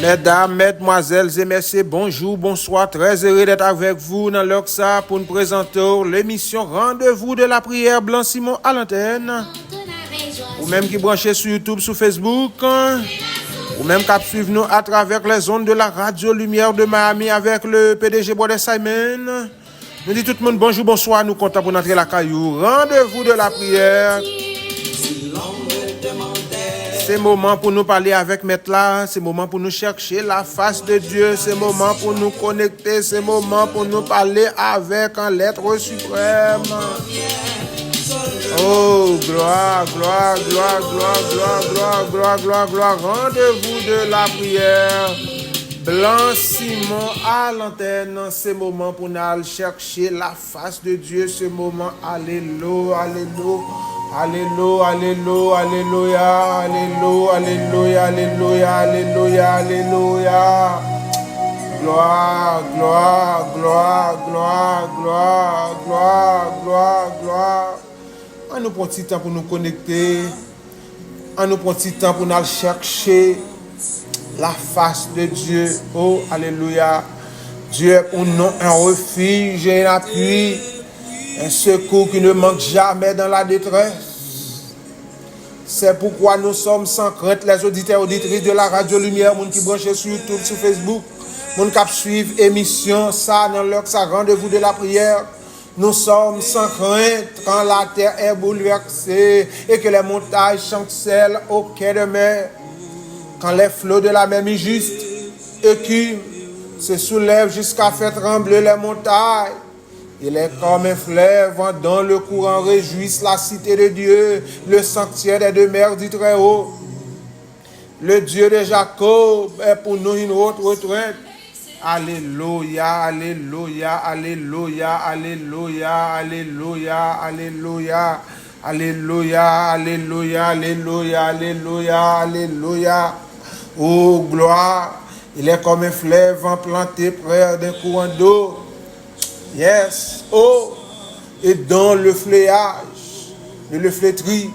Mesdames, mesdemoiselles et messieurs, bonjour, bonsoir. Très heureux d'être avec vous dans l'Oxa pour nous présenter l'émission Rendez-vous de la prière Blanc-Simon à l'antenne. Ou même qui branchez sur YouTube, sur Facebook. Ou même qui suivent nous à travers les ondes de la Radio Lumière de Miami avec le PDG Brother Simon. Nous dit tout le monde bonjour, bonsoir. Nous comptons pour entrer la caillou. Rendez-vous de la prière. C'est moment pour nous parler avec Maître là, c'est moment pour nous chercher la face de Dieu, c'est moment pour nous connecter, c'est moment pour nous parler avec un l'être suprême. Oh, gloire, gloire, gloire, gloire, gloire, gloire, gloire, gloire, gloire, rendez-vous de la prière. Blanc-Simon à l'antenne, c'est moment pour nous chercher la face de Dieu, ce moment, alléluia, alléluia. Alléluia, alléluia, alléluia, alléluia, alléluia, alléluia, alléluia, alléluia. Gloire, gloire, gloire, gloire, gloire, gloire, gloire, gloire. On nous prend petit temps pour nous connecter. On nous prend petit temps pour nous chercher la face de Dieu. Oh, alléluia. Dieu est pour nous un refuge et un appui. Un secours qui ne manque jamais dans la détresse. C'est pourquoi nous sommes sans crainte, les auditeurs et auditrices de la Radio Lumière, moun qui branchent sur YouTube, sur Facebook, moun qui suivent émission, ça, dans leur ça rendez-vous de la prière. Nous sommes sans crainte quand la terre est bouleversée et que les montagnes chancellent au quai de mer. Quand les flots de la mer juste écument, se soulèvent jusqu'à faire trembler les montagnes. Il est comme un fleuve dont le courant réjouisse la cité de Dieu, le sanctuaire des demeures du Très-Haut. Le Dieu de Jacob est pour nous une haute retraite. Alléluia, alléluia, alléluia, alléluia, alléluia, alléluia, alléluia, alléluia, alléluia, alléluia, alléluia. Oh, gloire, il est comme un fleuve planté près d'un courant d'eau. Yes, oh, et dans le fléage et le flétri,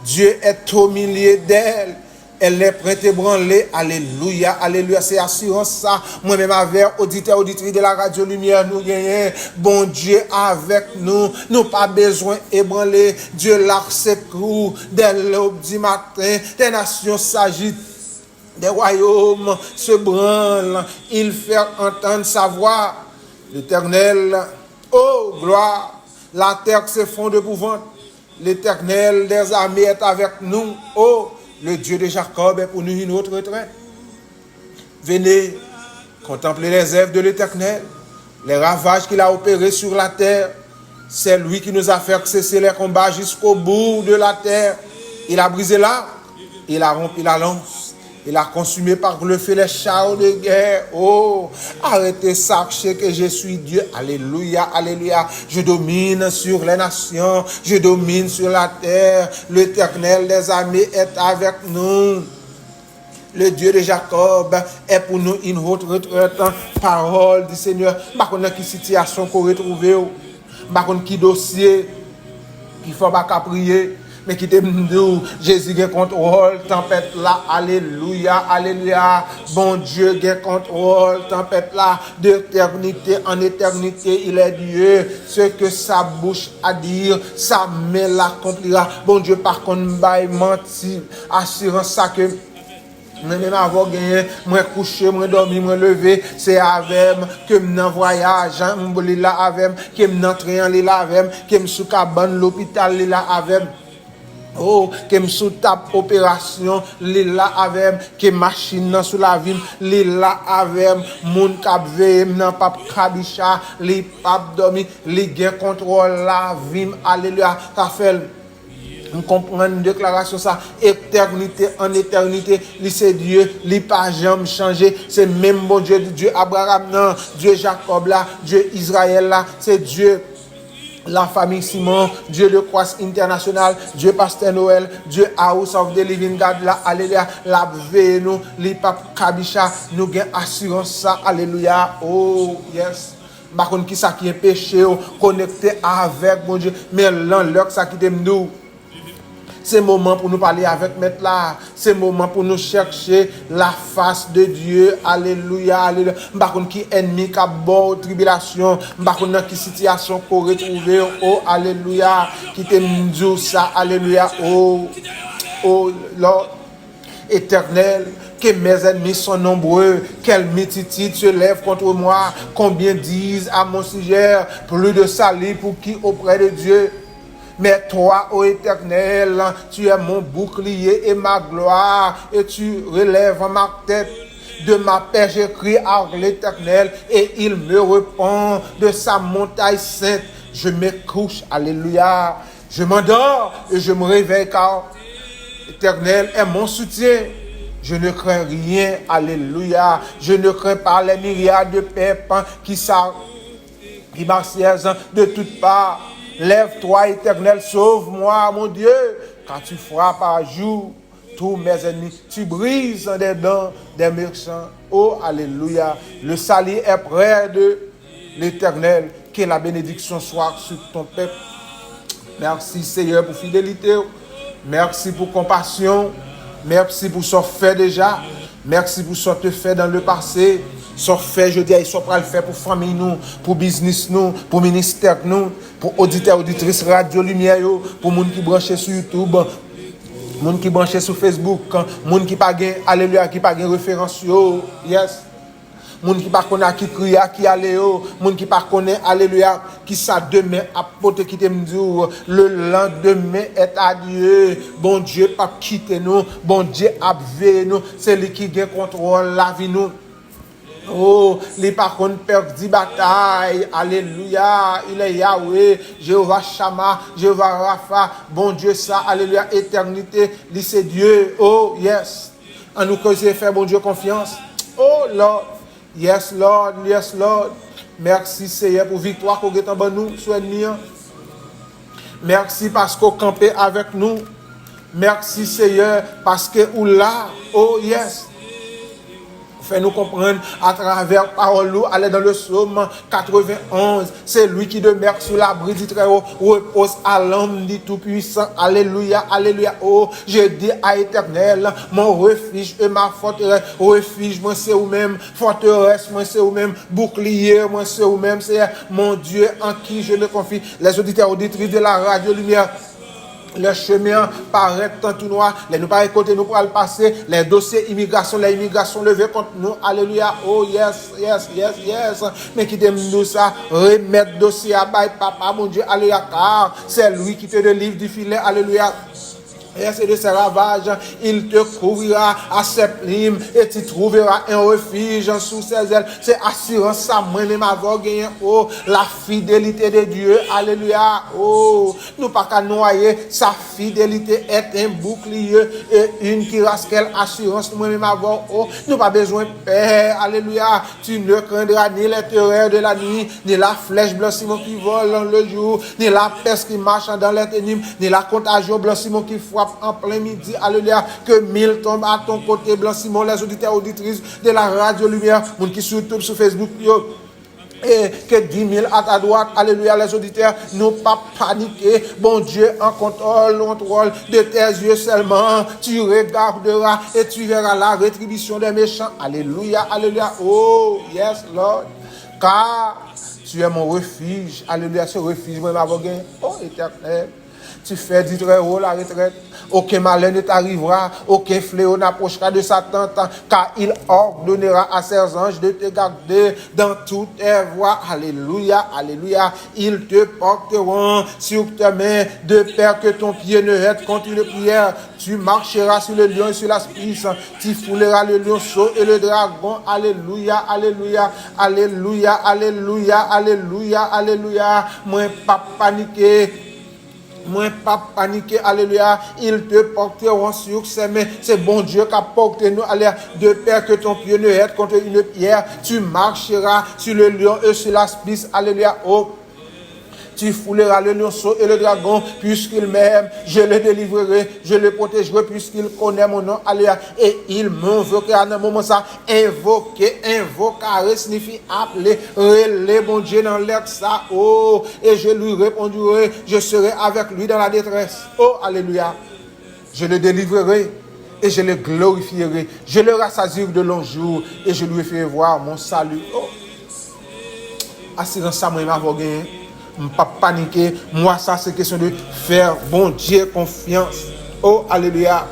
Dieu est au milieu d'elle. Elle est prête à branler. Alléluia, alléluia. C'est assurance ça. Moi-même avec auditeur, auditrice de la Radio Lumière, nous gagnons. Bon Dieu avec nous. Nous pas besoin d'ébranler. Dieu l'arc secours dès l'aube du matin. Des nations s'agitent. Des royaumes se branlent. Il fait entendre sa voix. L'Éternel, oh gloire, la terre s'effondre d'épouvante. L'Éternel des armées est avec nous. Oh, le Dieu de Jacob est pour nous une autre retraite. Venez contempler les œuvres de l'Éternel, les ravages qu'il a opérés sur la terre. C'est lui qui nous a fait cesser les combats jusqu'au bout de la terre. Il a brisé l'arc, il a rompu la lance. Il a consumé par le feu les chars de guerre. Oh, arrêtez, sachez que je suis Dieu. Alléluia, alléluia. Je domine sur les nations. Je domine sur la terre. L'Éternel des armées est avec nous. Le Dieu de Jacob est pour nous une haute retraite. Parole du Seigneur. Par contre, quelle situation qu'on retrouve. Par contre, qui dossier qu'il faut pas prier. Mais qui te dit, Jésus a contrôle, tempête là, alléluia, alléluia. Bon Dieu a contrôle, tempête là, d'éternité en éternité, il est Dieu. Ce que sa bouche a dire, sa main l'accomplira. Bon Dieu, par contre, bail menti, assurance ça que moi-même avant gagné, moi couché, moi dormi, moi levé, c'est avec que m'en voyage, m'boli là avec, que m'entrer en là avec, que m'sous cabane l'hôpital là avec. Oh, que me sous tape opération, li là avec, que machine sous la ville, li là avec, moun k'ap veye, nan pap kabicha, li pap dormi, li gen contrôle la vie, alléluia, ta fait. On comprend une déclaration ça, éternité en éternité, li c'est Dieu, li pas jamais changé, c'est même bon Dieu, Dieu Abraham, non, Dieu Jacob là, Dieu Israël là, c'est Dieu. La famille Simon, Dieu de Croix International, Dieu Pasteur Noël, Dieu House of the Living God, la alléluia, la veille nous, les papes Kabisha, nous gain assurance ça, alléluia, oh yes. Par contre, qui ça qui est péché, connecté avec mon Dieu, mais l'un, ça qui t'aime nous. C'est moment pour nous parler avec Maître là. C'est moment pour nous chercher la face de Dieu. Alléluia, alléluia. Par contre, qui ennemi, qui a bon tribulation. Par contre, dans quelle situation qu'on retrouve. Oh, alléluia. Qui te dit ça. Alléluia. Oh, Lord éternel. Que mes ennemis sont nombreux, quelle multitude se lève contre moi, combien disent à mon sujet, plus de salut pour qui auprès de Dieu. Mais toi, ô Éternel, tu es mon bouclier et ma gloire, et tu relèves ma tête. De ma paix, j'écris à l'Éternel, et il me répond de sa montagne sainte. Je me couche, alléluia, je m'endors et je me réveille car l'Éternel est mon soutien. Je ne crains rien, alléluia. Je ne crains pas les myriades de peuples qui m'assiègent de toutes parts. Lève-toi, Éternel, sauve-moi, mon Dieu, car tu frappes à jour tous mes ennemis. Tu brises des dents des méchants. Oh, alléluia. Le salut est près de l'Éternel. Que la bénédiction soit sur ton peuple. Merci, Seigneur, pour fidélité. Merci pour compassion. Merci pour ce fait déjà. Merci pour ce que fait dans le passé. Ce fait, je dis, ils sont prêts à le faire pour famille nous, pour business nous, pour ministère nous, pour auditeurs, auditrices, radio, lumière, pour les gens qui branchent sur YouTube, les gens qui branchent sur Facebook, les gens qui pas alléluia, qui pas référence, yes. Moun qui pas connaît qui crie qui aller moun qui pas connaît alléluia qui ça demain apporter qui te me dire le lendemain est à Dieu. Bon Dieu pas quitter nous, bon Dieu a veillé nous, c'est lui qui gagne contrôle la vie nous. Oh, les par contre perdu bataille, alléluia, il est Yahweh, Jéhovah Shammah, Jéhovah Rapha, bon Dieu ça, alléluia, éternité, lui c'est Dieu. Oh yes, en nous causer faire bon Dieu confiance. Oh Lord. Yes, Lord. Yes, Lord. Merci, Seigneur, pour victoire qu'on est en bas nous, soit ennemi. Merci parce qu'on campait avec nous. Merci, Seigneur, parce que ou là, oh yes. Fais-nous comprendre à travers parole, aller dans le psaume 91. C'est lui qui demeure sous l'abri du Très-Haut, repose à l'homme du Tout-Puissant. Alléluia, alléluia. Oh, je dis à Éternel, mon refuge et ma forteresse. Refuge, moi c'est vous-même. Forteresse, moi c'est vous-même. Bouclier, moi c'est vous-même. C'est mon Dieu en qui je me confie. Les auditeurs, auditrices de la radio lumière. Le chemin paraît tant tout noir. Les nous pas écouter, nous pour le passer. Les dossiers immigration, les immigrations levées contre nous. Alléluia. Oh yes, yes, yes, yes. Mais qui t'aime nous ça. Remettre dossier à bail, papa, mon Dieu. Alléluia. Car c'est lui qui te délivre du filet. Alléluia. Et de ses ravages, il te couvrira à ses plumes et tu trouveras un refuge sous ses ailes. C'est assurance ça, moi-même avoir gagné. Oh, la fidélité de Dieu. Alléluia. Oh, nous pas qu'à noyer. Sa fidélité est un bouclier et une cuirasse. Quelle assurance moi-même avoir. Oh, nous pas besoin de paix. Alléluia. Tu ne craindras ni les terreurs de la nuit, ni la flèche blanchiment qui vole le jour, ni la peste qui marche dans les ténèbres, ni la contagion blanchiment qui frappe en plein midi, alléluia, que 1000 tombent à ton côté, Blanc Simon, les auditeurs, auditrices de la radio lumière, moun qui sur YouTube, sur Facebook, yo, et que 10 000 à ta droite, alléluia, les auditeurs, nous pas paniquer, bon Dieu en contrôle de tes yeux seulement, tu regarderas et tu verras la rétribution des méchants, alléluia, alléluia, oh, yes, Lord, car tu es mon refuge, alléluia, ce refuge, moi, m'avocat, oh, éternel. Tu fais du Très-Haut la retraite. Aucun malheur ne t'arrivera. Aucun fléau n'approchera de sa tente. Car il ordonnera à ses anges de te garder dans toutes tes voies. Alléluia, alléluia. Ils te porteront sur tes mains de peur que ton pied ne heurte contre une pierre. Tu marcheras sur le lion et sur la spice. Tu fouleras le lionceau et le dragon. Alléluia, alléluia, alléluia, alléluia, alléluia, alléluia. Moi, pas paniquer. Moi, pas paniquer, alléluia, ils te porteront sur ses mains. C'est bon Dieu qui a porté nous, alléluia, de peur que ton pied ne heurte contre une pierre. Tu marcheras sur le lion et sur la spice, alléluia, oh. Tu fouleras le lionceau et le dragon, puisqu'il m'aime, je le délivrerai, je le protégerai, puisqu'il connaît mon nom, alléluia. Et il m'invoquera dans un moment ça. Invoquer, invoquer signifie appeler, relayer mon Dieu dans l'air ça, oh, et je lui répondrai, je serai avec lui dans la détresse, oh, alléluia. Je le délivrerai et je le glorifierai. Je le rassasierai de longs jours et je lui ferai voir mon salut. Oh, assurance ça, moi, m'a gagné. Je ne pas paniquer. Moi, ça, c'est question de faire bon Dieu confiance. Oh, alléluia.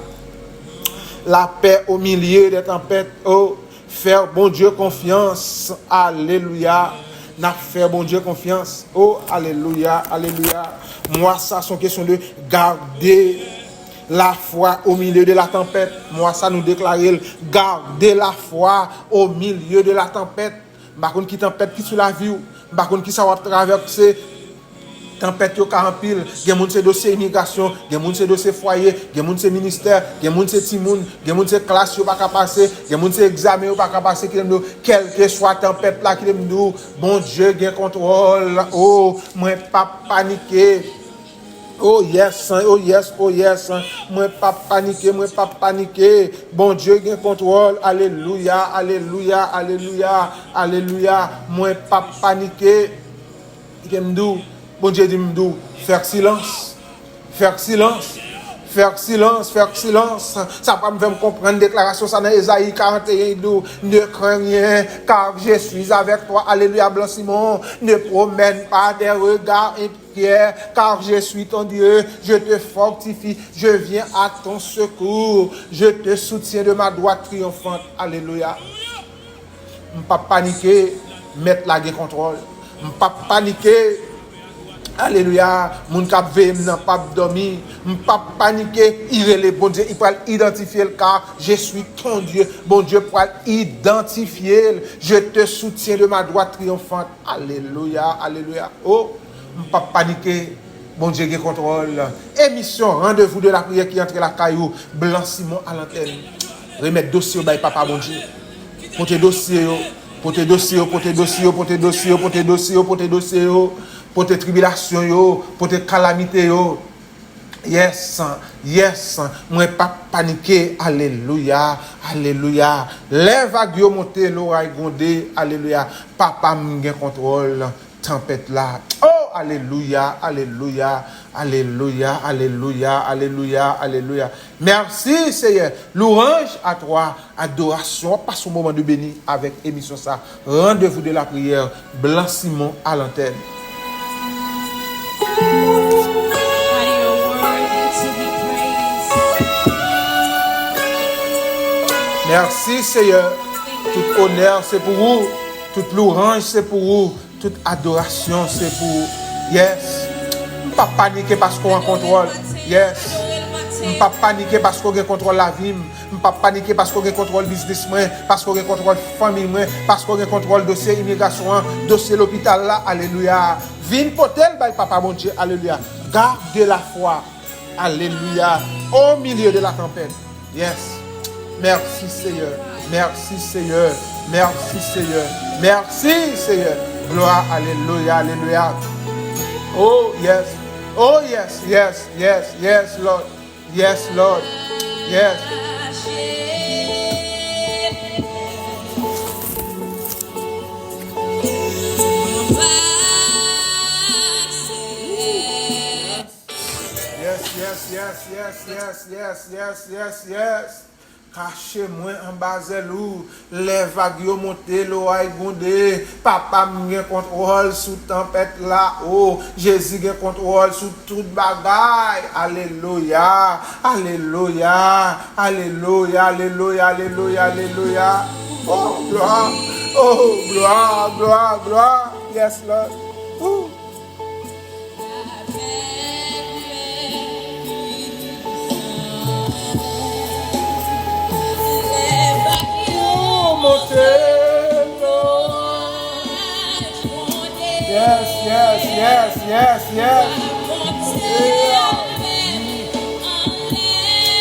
La paix au milieu des tempêtes. Oh, faire bon Dieu confiance. Alléluia. N'a fait bon Dieu confiance. Oh, alléluia, alléluia. Moi, ça, c'est une question de garder la foi au milieu de la tempête. Moi, ça nous déclare, garder la foi au milieu de la tempête. Par contre, qui tempête qui sur la vie, par contre, qui ça va traverser tempête yo 40 pile, gen moun se dossier immigration, gen moun se dossier foyer, gen moun se ministère, gen moun se timoun, gen moun se classe yo pas ka passer, gen moun se examen yo pas ka passer qui nous quel que soit tempête là qui nous bon Dieu gen contrôle. Oh, moi pas paniquer. Oh yes, oh yes, oh yes. Moi pas paniquer, moi pas paniquer. Bon Dieu gen contrôle. Alléluia, alléluia, alléluia, alléluia. Moi pas paniquer. Bon Dieu dit m'dou, faire silence. Faire silence. Faire silence, faire silence. Ça va me faire comprendre déclaration ça dans Ésaïe 41 d'où ne crains rien car je suis avec toi. Alléluia, Blanc Simon. Ne promène pas des regards inquiets car je suis ton Dieu. Je te fortifie, je viens à ton secours. Je te soutiens de ma droite triomphante. Alléluia. Ne pas paniquer, mettre la guerre contrôle. Ne pas paniquer. Alléluia, mon cap veille n'a pas dormi, pas paniquer, il est le bon Dieu, il peut identifier le car je suis ton Dieu, bon Dieu pour identifier, je te soutiens de ma droite triomphante. Alléluia, alléluia. Oh, pas paniquer, bon Dieu qui contrôle. Émission rendez-vous de la prière qui entre la caillou, Blanc Simon à l'antenne. Remettre dossier au bail papa bon Dieu. Pour tes dossiers, pour tes dossiers, pour tes dossiers, pour tes dossiers, pour tes dossiers, pour tes dossiers. Pour tes tribulations, yo, pour tes calamités. Yo. Yes, yes. Moi, pas paniquer. Alléluia, alléluia. Les vagues yo monter, l'oreille grondée. Alléluia. Papa m'gen contrôle. Tempête là. Oh, alléluia, alléluia, alléluia, alléluia, alléluia, alléluia. Merci, Seigneur. Louange à toi. Adoration. Passe un moment de béni avec émission ça. Rendez-vous de la prière. Blanc Simon à l'antenne. Merci Seigneur. Tout honneur c'est pour vous. Toute louange c'est pour vous. Toute adoration c'est pour vous. Yes. Pas paniquer parce qu'on a contrôle. Yes. Pas paniquer parce qu'on contrôle la vie. Pas paniquer parce qu'on contrôle business, parce qu'on contrôle famille, parce qu'on contrôle dossier immigration, dossier l'hôpital là. Alléluia. Vine potel by papa mon Dieu. Alléluia. Garde la foi. Alléluia. Au milieu de la tempête. Yes. Merci Seigneur. Merci Seigneur. Merci Seigneur. Merci Seigneur. Gloire. Alléluia. Alléluia. Oh yes. Oh yes. Yes. Yes. Yes Lord. Yes Lord. Yes. Yes. Cachez-moi en bas zelou, les vagues yo monté, l'oreille gondé, papa m'gen contrôle sous tempête là, oh, Jésus gen contrôle sous toute bagaille. Alléluia, alléluia, alléluia, alléluia, alléluia, alléluia. Oh, gloire, oh, gloire, gloire, gloire. Yes, Lord. Ooh. Yes.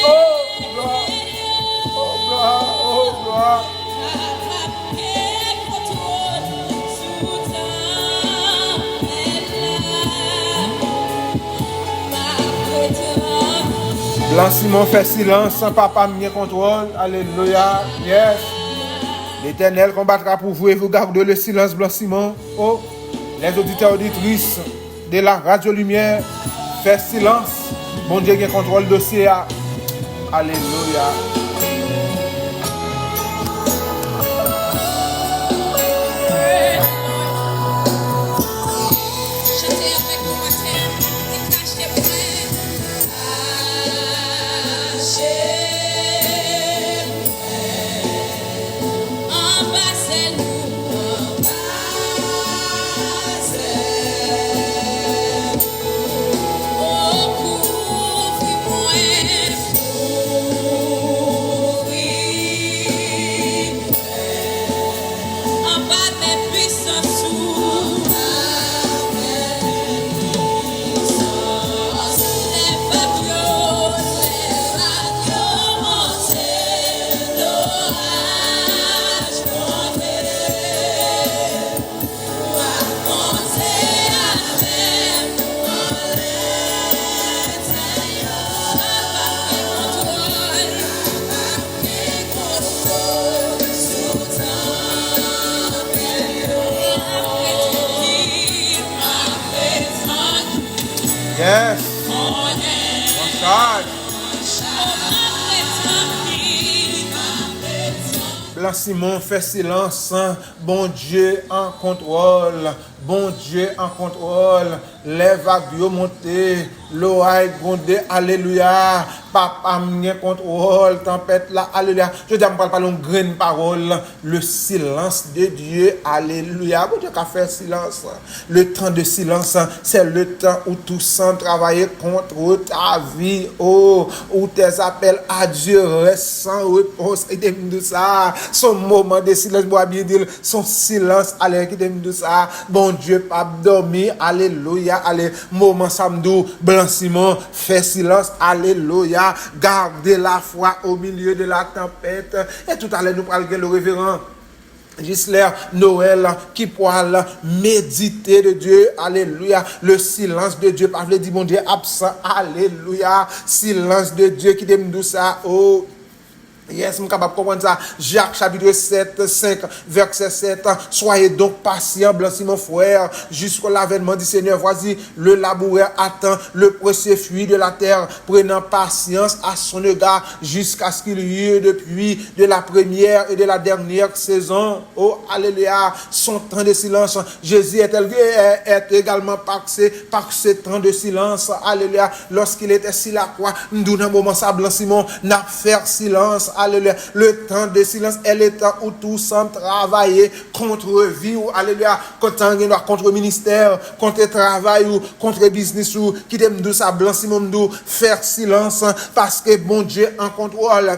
Oh, gloire. Oh, gloire. Blanc Simon fait silence, sans papa m'y contrôle. Alléluia. Yes. L'Éternel combattra pour vous et vous gardez le silence, Blanc Simon. Oh, les auditeurs auditrices de la Radio Lumière, faites silence. Bon Dieu qui contrôle le dossier. Alléluia. Yes. On charge. Blanc Simon fait silence. Bon Dieu en contrôle. Bon Dieu en contrôle. Les vagues montées. L'eau a grondé. Alléluia. Papa m'en contrôle. Tempête là. Alléluia. Je dis à me parler une grande parole. Le silence de Dieu. Alléluia. Bon Dieu qui a fait silence. Le temps de silence, c'est le temps où tout sans travailler contre ta vie. Oh, où tes appels à Dieu restent sans réponse. Et de ça. Son moment de silence, moi bien dire, son silence, allez, qui de ça. Bon Dieu, pas dormir. Alléluia. Allez, moment samedi, Blanc Simon, fait silence. Alléluia. Gardez la foi au milieu de la tempête. Et tout à l'heure, nous parlons le révérend Gisler Noël qui pourra méditer de Dieu. Alléluia. Le silence de Dieu. Pas veut dire mon Dieu absent. Alléluia. Silence de Dieu qui dit ça. Oh. Yes, je suis capable de comprendre ça. Jacques chapitre 7, 5, verset 7. Soyez donc patients, Blanc Simon frère, jusqu'à l'avènement du Seigneur. Voici, le laboureur attend le précieux fruit de la terre, prenant patience à son égard, jusqu'à ce qu'il y ait depuis de la première et de la dernière saison. Oh, alléluia. Son temps de silence. Jésus est également passé par ce temps de silence. Alléluia. Lorsqu'il était sur la croix, nous, dans un moment, ça, Blanc Simon, n'a fait silence. Alléluia. Le temps de silence est le temps où tous sans travailler contre vie ou alléluia contre ministère, contre travail ou contre business ou qui t'aime de ça Blanc Simon d'où faire silence parce que bon Dieu en contrôle.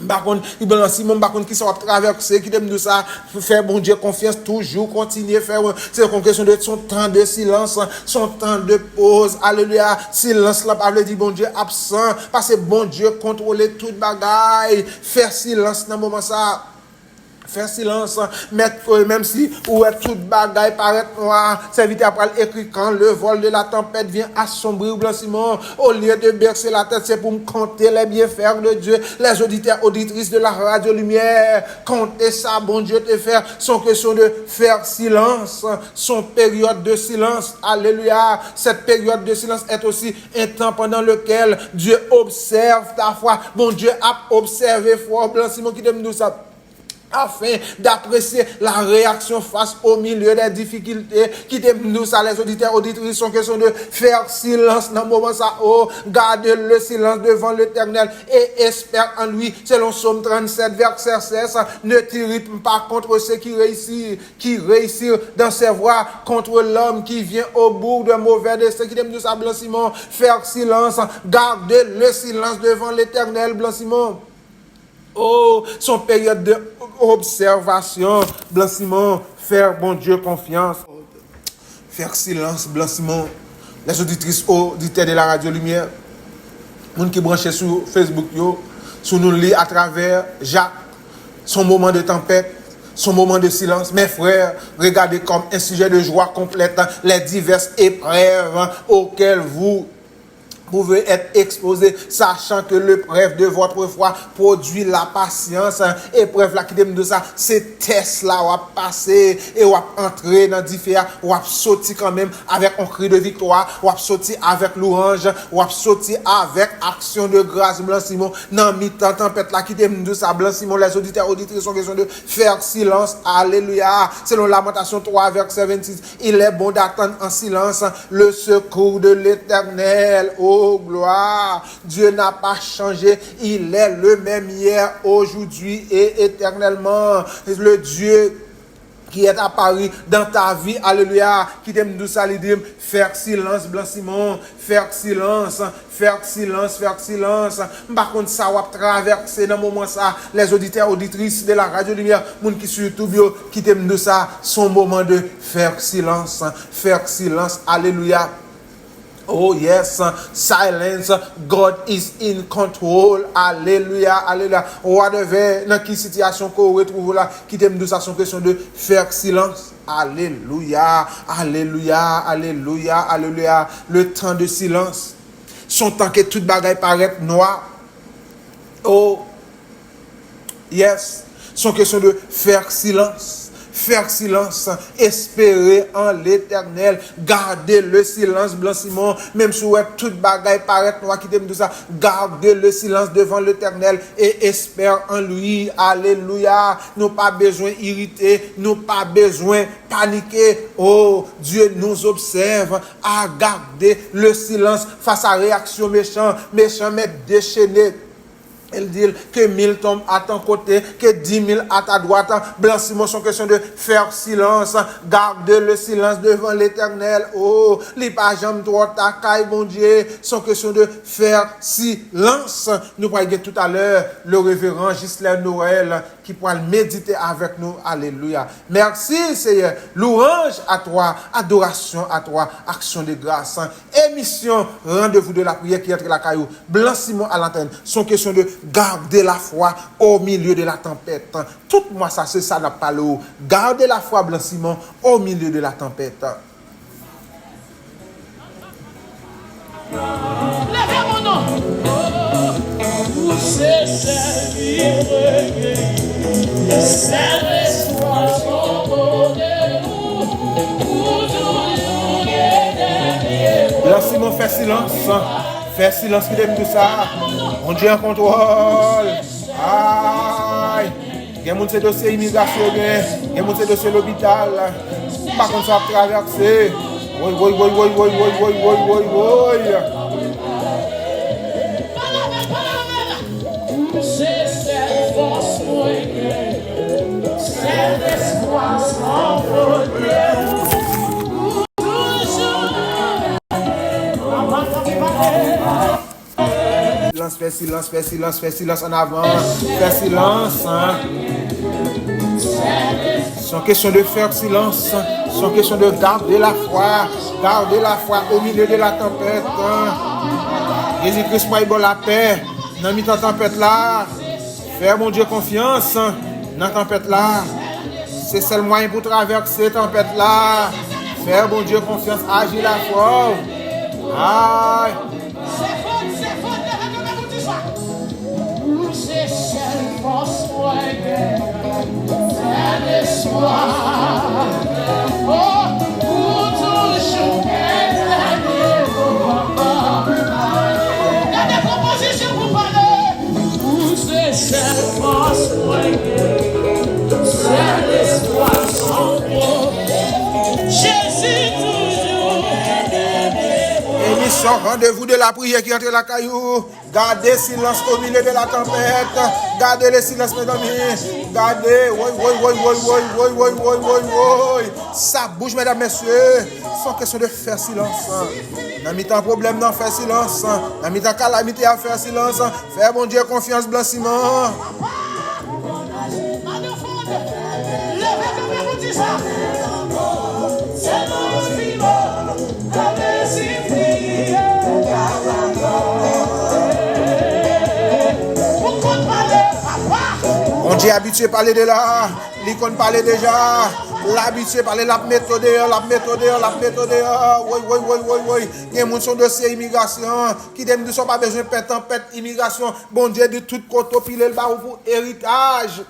Par contre, Blanc Simon par contre qui sont traversés qui t'aime de ça faire bon Dieu confiance toujours continuer faire c'est une question de son temps de silence, son temps de pause. Alléluia. Silence là pas veut dire bon Dieu absent parce que bon Dieu contrôler toute bagaille. Faire silence dans moment ça. Faire silence, mettre, même si ou toute bagaille paraît noir, serviteur après écrit quand le vol de la tempête vient assombrir Blanc Simon, au lieu de bercer la tête, c'est pour me compter les bienfaits de Dieu. Les auditeurs, auditrices de la radio lumière, compter ça, bon Dieu te faire, son question de faire silence, son période de silence. Alléluia. Cette période de silence est aussi un temps pendant lequel Dieu observe ta foi. Bon Dieu a observé foi Blanc Simon qui t'aime nous ça. Afin d'apprécier la réaction face au milieu des difficultés qui nous ça les auditeurs auditrices sont question de faire silence dans le moment ça oh garder le silence devant l'Éternel et espère en lui selon Psaume 37 verset 16 ne t'irrite pas contre ceux qui réussissent dans ses voies contre l'homme qui vient au bout de mauvais dessein qui nous ça Blanc Simon faire silence garder le silence devant l'Éternel Blanc Simon. Oh, son période d'observation, Blanc Simon, faire bon Dieu confiance, faire silence, Blanc Simon, les auditrices auditeurs de la radio lumière, les gens qui branchent sur Facebook, sur nous lit à travers Jacques, son moment de tempête, son moment de silence. Mes frères, regardez comme un sujet de joie complète les diverses épreuves auxquelles vous pouvez être exposé, sachant que l'épreuve de votre foi produit la patience. Épreuve là qui donne de ça, c'est test là ou à passer et ou à entrer dans différents, ou à sortir quand même avec un cri de victoire, ou à sortir avec louange, ou à sortir avec action de grâce. Blanc Simon, dans mi-temps tempête là qui donne de ça, Blanc Simon, les auditeurs auditrices sont question de faire silence. Alléluia. Selon Lamentation 3 verset 26, il est bon d'attendre en silence le secours de l'Éternel. Oh gloire, Dieu n'a pas changé, il est le même hier, aujourd'hui et éternellement. Le Dieu qui est apparu dans ta vie, alléluia, qui t'aime nous saluer, faire silence, Blanc Simon, faire silence, faire silence, faire silence. Par contre, ça va traverser dans le moment ça, les auditeurs, auditrices de la Radio Lumière, monde qui sur YouTube, qui t'aime nous ça, son moment de faire silence, alléluia. Oh yes, silence, God is in control. Alléluia, alléluia. Whatever, dans quelle situation qu'on retrouve là, qui t'aime de ça, son question de faire silence. Alléluia, alléluia, alléluia, alléluia. Le temps de silence, son temps que toute bagaille paraît noir. Oh yes, son question de faire silence. Faire silence, espérer en l'Éternel, garder le silence, Blanc Simon, même si toute bagaille paraît noir qui t'aime de ça, garder le silence devant l'Éternel et espère en lui. Alléluia. Nous pas besoin irriter, nous pas besoin paniquer. Oh, Dieu nous observe à garder le silence face à réaction méchant mais déchaîné. Elle dit que 1000 tombent à ton côté, que 10 000 à ta droite. Blanc Simon, son question de faire silence, garder le silence devant l'Éternel. Oh, les pas jamais trop ta caille, mon Dieu. Son question de faire silence. Nous pourrons tout à l'heure le révérend Ghislain Noël qui pourra méditer avec nous. Alléluia. Merci Seigneur. Louange à toi, adoration à toi, action de grâce. Émission, rendez-vous de la prière qui est entre la caillou. Blanc Simon à l'antenne. Son question de garder la foi au milieu de la tempête. Tout moi ça c'est ça n'a pas l'eau. Garder la foi, Blanc Simon, au milieu de la tempête. Levez mon nom. Vous c'est servir, c'est l'espoir son Blanc Simon, fait silence. Fais silence qui aime tout ça. On dit en contrôle. Aïe. Il y a mon dossier immigration, il y a mon dossier l'hôpital. Par contre, ça va traverser. Oui. Fais silence en avant. Fais silence. Hein. C'est question de faire silence. C'est question de garder la foi. Garder la foi au milieu de la tempête. Hein. Jésus-Christ m'a donné la paix. Dans la tempête là. Faire mon Dieu confiance. Dans la tempête là. C'est seul moyen pour traverser la tempête là. Faire mon Dieu confiance. Agir la foi. Aïe. Émission rendez-vous de la prière qui entre la caillou. Gardez silence au milieu de la tempête. Gardez le silence, mes amis. Gardez. Oui. Ça bouge, mesdames, messieurs. Sans question de faire silence. Dans mi-temps problème, non, faire silence. Dans mi-temps calamité, à faire silence. Faire mon Dieu confiance, Blanc Simon. On dit habitué à parler de là, l'icône parlait déjà. L'habitué parler la méthode, la méthode. Oui. Il y a mon son dossier immigration qui dem de son pas besoin de tempête immigration. Bon Dieu de tout côté pile le ba pour héritage.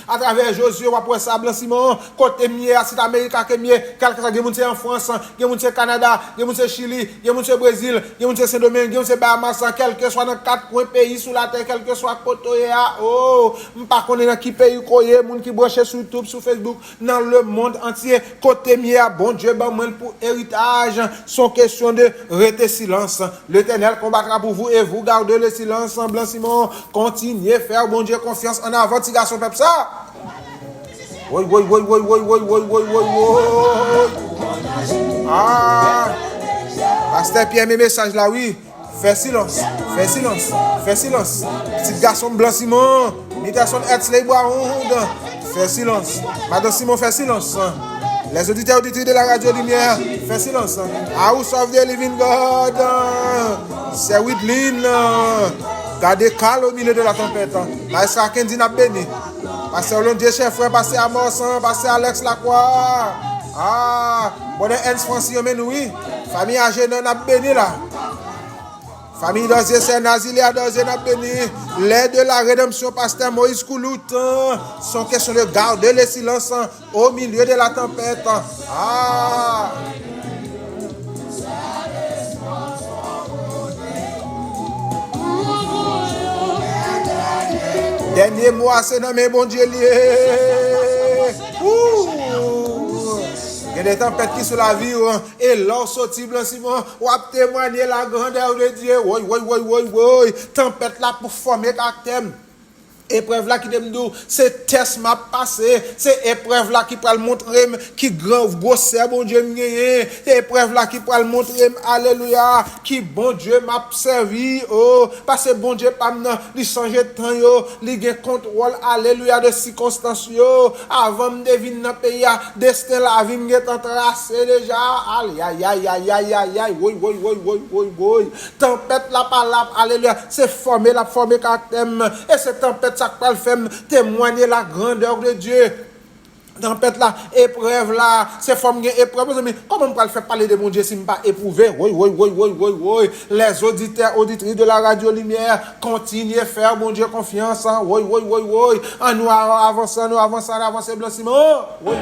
À travers Josué, on va pour ça, Blanc-Simon, côté mieux, c'est l'Amérique qui est mieux, quelque chose, il y a en France, il y a au Canada, il y a au Chili, il y a au Brésil, il y a au Saint-Domingue, il y a au Bahamas, quel que soit dans 4 coins pays sur la terre, quel que soit côté, oh, je ne sais pas dans qui pays, les gens qui branchent sur YouTube, sur Facebook, dans le monde entier, côté mieux, bon Dieu, pour héritage, sont question de rester silence. L'Éternel combattra pour vous et vous gardez le silence, Blanc-Simon, continuez à faire, bon Dieu, confiance en avant, garçon. Ça. Oui. Ah. Pasteur Pierre, mes messages là, oui. Fais silence. Petit garçon blanc Simon. Imitation Etzley Boahound. Fais silence. Madame Simon, fais silence. Les auditeurs auditrices de la radio Lumière, fais silence. House of the Living God. C'est Whitlin. Gardez calme au milieu de la tempête. Maître Kendi n'a béni. Passez au long Dieu, chef frère, passez à Morsan, passez à Alex Lacroix. Ah, bonne Hans Francis, oui. Famille âgée, n'a béni là. Famille d'Ozier, c'est Nazilia d'Ozier, n'a béni. L'aide de la rédemption, pasteur Moïse Koulout. Sont question de garder le silence au milieu de la tempête. Ah. Dernier mois, c'est dans mes bons Dieu liés. Il y a des tempêtes qui sont la vie. Et l'or sorti blanc Simon. Ou à témoigner la grandeur de Dieu. Oui. Tempête là pour former caractère. Épreuve là qui dem dou, c'est test m'a passé, c'est épreuve là qui peut montrer qui grand grosseur bon Dieu m'gagné, c'est épreuve là qui peut montrer alléluia qui bon Dieu m'a servi parce que bon Dieu pas maintenant il changer temps yo, il gain contrôle alléluia de circonstances yo, avant me devine dans pays destin la vie m'est tracé déjà, aïe, oui, tempête là par là alléluia, c'est former caractère et cette tempête ça peut le faire témoigner la grandeur de Dieu. Tempête là, épreuve là, c'est forme épreuve. Mais comment on peut le faire parler de mon Dieu si je ne pas éprouvé? Oui. Les auditeurs, auditrices de la radio Lumière, continuez à faire mon Dieu confiance. Oui. En nous avançons, Blanc Simon. Oui.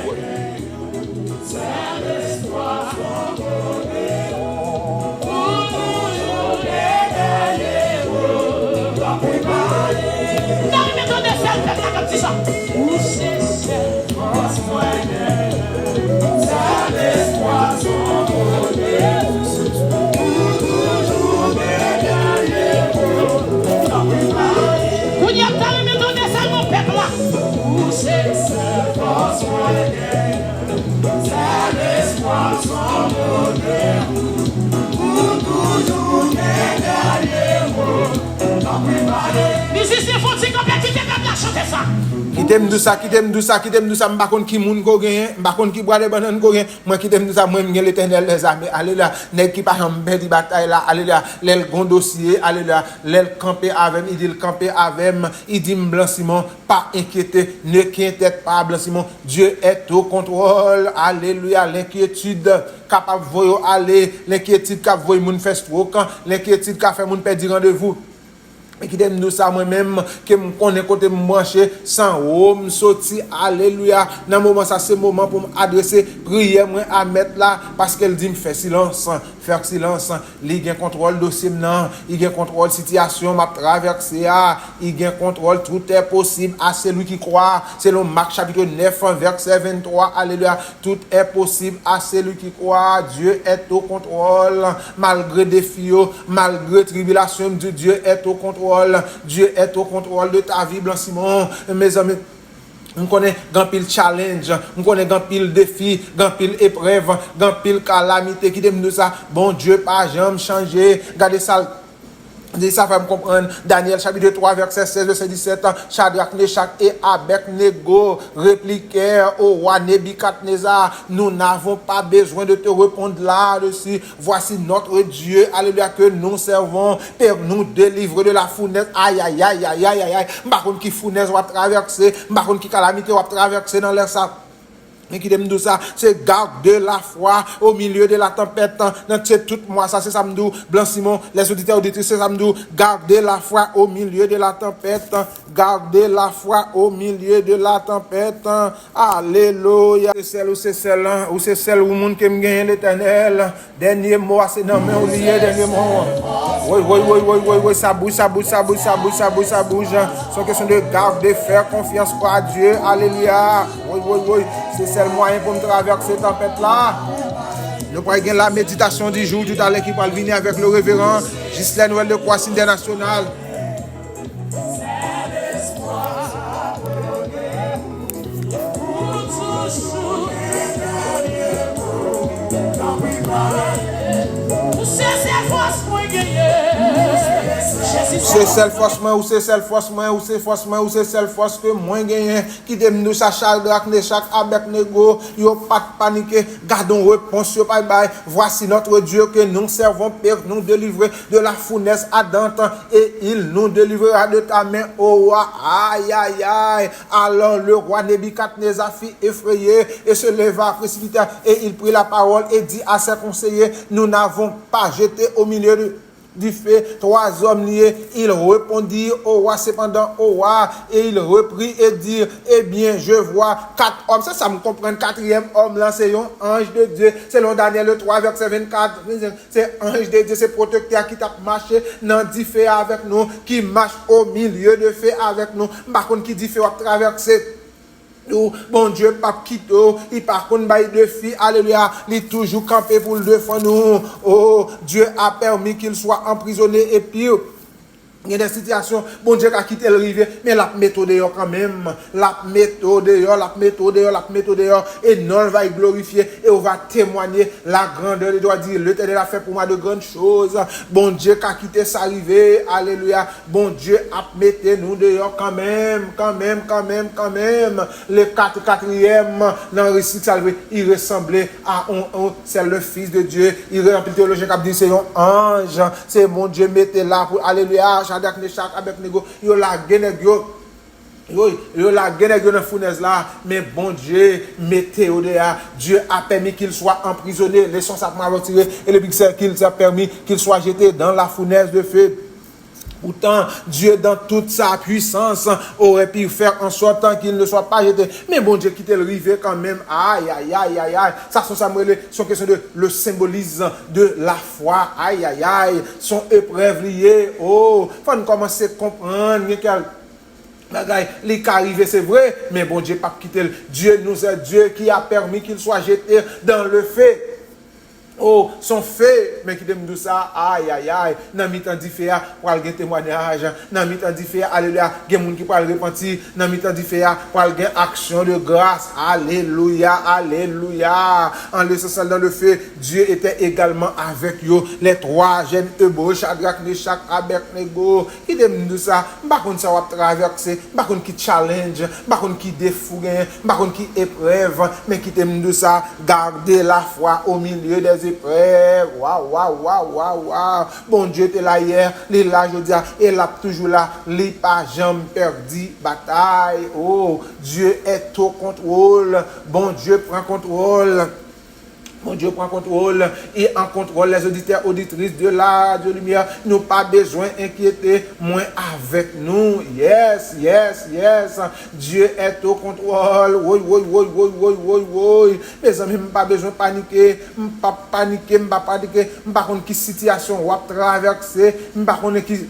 Qui t'aime douça, m'pa konn ki moun ko gen, m'pa konn ki boire banane ko gen, moi qui t'aime douça, moi m'gen l'Éternel les armées, alléluia, nèg qui pa jam perdre bataille là, alléluia, l'el gon dossier, alléluia, l'el camper avec, il dit le camper avec, il dit Blanc Simon, pas inquiéter, ne t'inquiète pas Blanc Simon, Dieu est au contrôle, alléluia, l'inquiétude capable voyo aller, l'inquiétude cap voyo moun faire stroke, l'inquiétude cap fait moun perdre rendez-vous. Et qui donne nous ça moi-même que me connais côté me brancher sans homme sorti alléluia dans moment ça c'est moment pour m'adresser prière moi à mettre là parce qu'elle dit me faire silence il gain contrôle dossier non il gain contrôle situation m'a traverser il gain contrôle tout est possible à celui qui croit selon Marc chapitre 9 verset 23 alléluia tout est possible à celui qui croit Dieu est au contrôle malgré défis malgré tribulation Dieu est au contrôle. Dieu est au contrôle de ta vie, Blanc Simon. Mes amis, on connaît grand pile challenge, on connaît grand pile défi, grand pile épreuve, grand pile calamité qui donne nous ça. Bon Dieu, pas jamais changer. Regardez ça. Ça fait me comprendre. Daniel chapitre 3 verset 16 verset 17 Shadrach, Meshach et Abednego répliquèrent au roi Nebuchadnezzar, nous n'avons pas besoin de te répondre là-dessus, voici notre Dieu alléluia que nous servons, Père nous délivre de la fournaise. Aïe par contre qui fournaise va traverser, par contre qui calamité va traverser dans l'air ça. Et qui dit ça, c'est garder la foi au milieu de la tempête. Dans tout mois, ça c'est samedi. Blanc Simon, les auditeurs auditrices, c'est samedi. Garder la foi au milieu de la tempête. Garder la foi au milieu de la tempête. Alléluia. C'est celle ou c'est celle où le monde qui me gagne l'éternel. Dernier mot, c'est dans mes oubliés, dernier mot. Oui, ça bouge. C'est une question de garder, faire confiance à Dieu. Alléluia. Oui. C'est le moyen pour me traverser cette tempête-là. Nous pourrons gagner la méditation du jour tout à l'heure qui va venir avec le révérend Ghislain Noël de Croix International. C'est celle force moi ou c'est celle force moi ou c'est force moi ou c'est celle force que moi gagne qui nous sa Shadrach Meshach Abednego yo pas paniquer gardons réponse bye bye voici notre Dieu que nous servons Père nous délivrer de la fournaise ardente et il nous délivrera de ta main ô roi aïe alors le roi Nebuchadnezzar fit effrayé et se leva précipité et il prit la parole et dit à ses conseillers nous n'avons pas jeté au milieu du fait 3 hommes liés, il répondit au roi cependant au roi et il reprit et dit eh bien je vois 4 hommes, ça me comprend 4e homme là c'est un ange de Dieu selon Daniel 3 verset 24 c'est ange de Dieu c'est protecteur qui t'a marché dans du feu avec nous qui marche au milieu de feu avec nous par contre qui dit feu à traverser bon Dieu pas quitte il par contre bail de filles alléluia il toujours campé pour le défendre nous oh Dieu a permis qu'il soit emprisonné et pire il y a des situations, bon Dieu a quitté le rivière, mais la méthode quand même, la méthode, et non va y glorifier, et on va témoigner la grandeur, il doit dire, l'Éternel a fait pour moi de grandes choses, bon Dieu a quitté sa rivière, alléluia, bon Dieu a mis nous dehors quand même, le 4e, dans le récit salvé, il ressemblait à c'est le Fils de Dieu, il remplit le théologien qui a dit, c'est un ange, c'est mon Dieu, mettez là pour, alléluia, Shadrach Meshach Abednego yo la genegyo yo la genegyo dans fournaise là mais bon Dieu mettez au dehors Dieu a permis qu'il soit emprisonné les sons ça m'a retiré et le pixel qu'il a permis qu'il soit jeté dans la fournaise de feu. Pourtant, Dieu, dans toute sa puissance, aurait pu faire en sorte qu'il ne soit pas jeté. Mais bon Dieu, quitte le rivière quand même. Aïe. Ça, sont question de le symbolisme de la foi. Aïe. Son épreuve liée. Oh, faut nous commencer à comprendre. Les cas arrivés, c'est vrai. Mais bon Dieu, pas quitter. Dieu nous est Dieu qui a permis qu'il soit jeté dans le feu. Oh, son fait, mais qui t'aime tout ça, aïe, nan mi tan di fait, pour aller témoignage, nan mi tan di fait, alléluia, gen moun qui parle repentir, nan mi tan di fait, pour aller action de grâce, alléluia, en l'essentiel dans le fait, Dieu était également avec eux, les 3 jeunes hébreux, Shadrach, Meshach, Abednego, qui t'aime tout ça, par contre ça va traverser, par contre qui challenge, par contre qui défougue, par contre qui épreuve, mais qui t'aime tout ça, garder la foi au milieu des épreuves. Waouh. Bon Dieu était là hier, il est là je dis et là toujours là, il pas jamais perdu bataille. Oh, Dieu est au contrôle. Bon Dieu prend contrôle. Mon Dieu prend contrôle et en contrôle les auditeurs, auditrices de la de lumière. Nous pas besoin d'inquiéter, moins avec nous. Yes. Dieu est au contrôle. Oui. Mes amis, pas besoin de paniquer. Pas paniquer. Par contre, qui situation on va traverser. Par contre, qui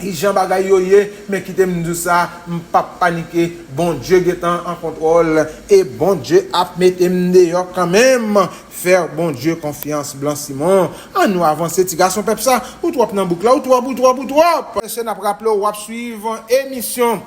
Jean bagay yoye, mais qui t'aime de ça, pas paniquer. Bon Dieu est en contrôle et bon Dieu a mis dehors quand même. Faire bon Dieu confiance, Blanc Simon. En nous avancer, petit garçon pep ça. Ou toi dans boucle là, ou toi. C'est n'a rappelé ou suivre émission.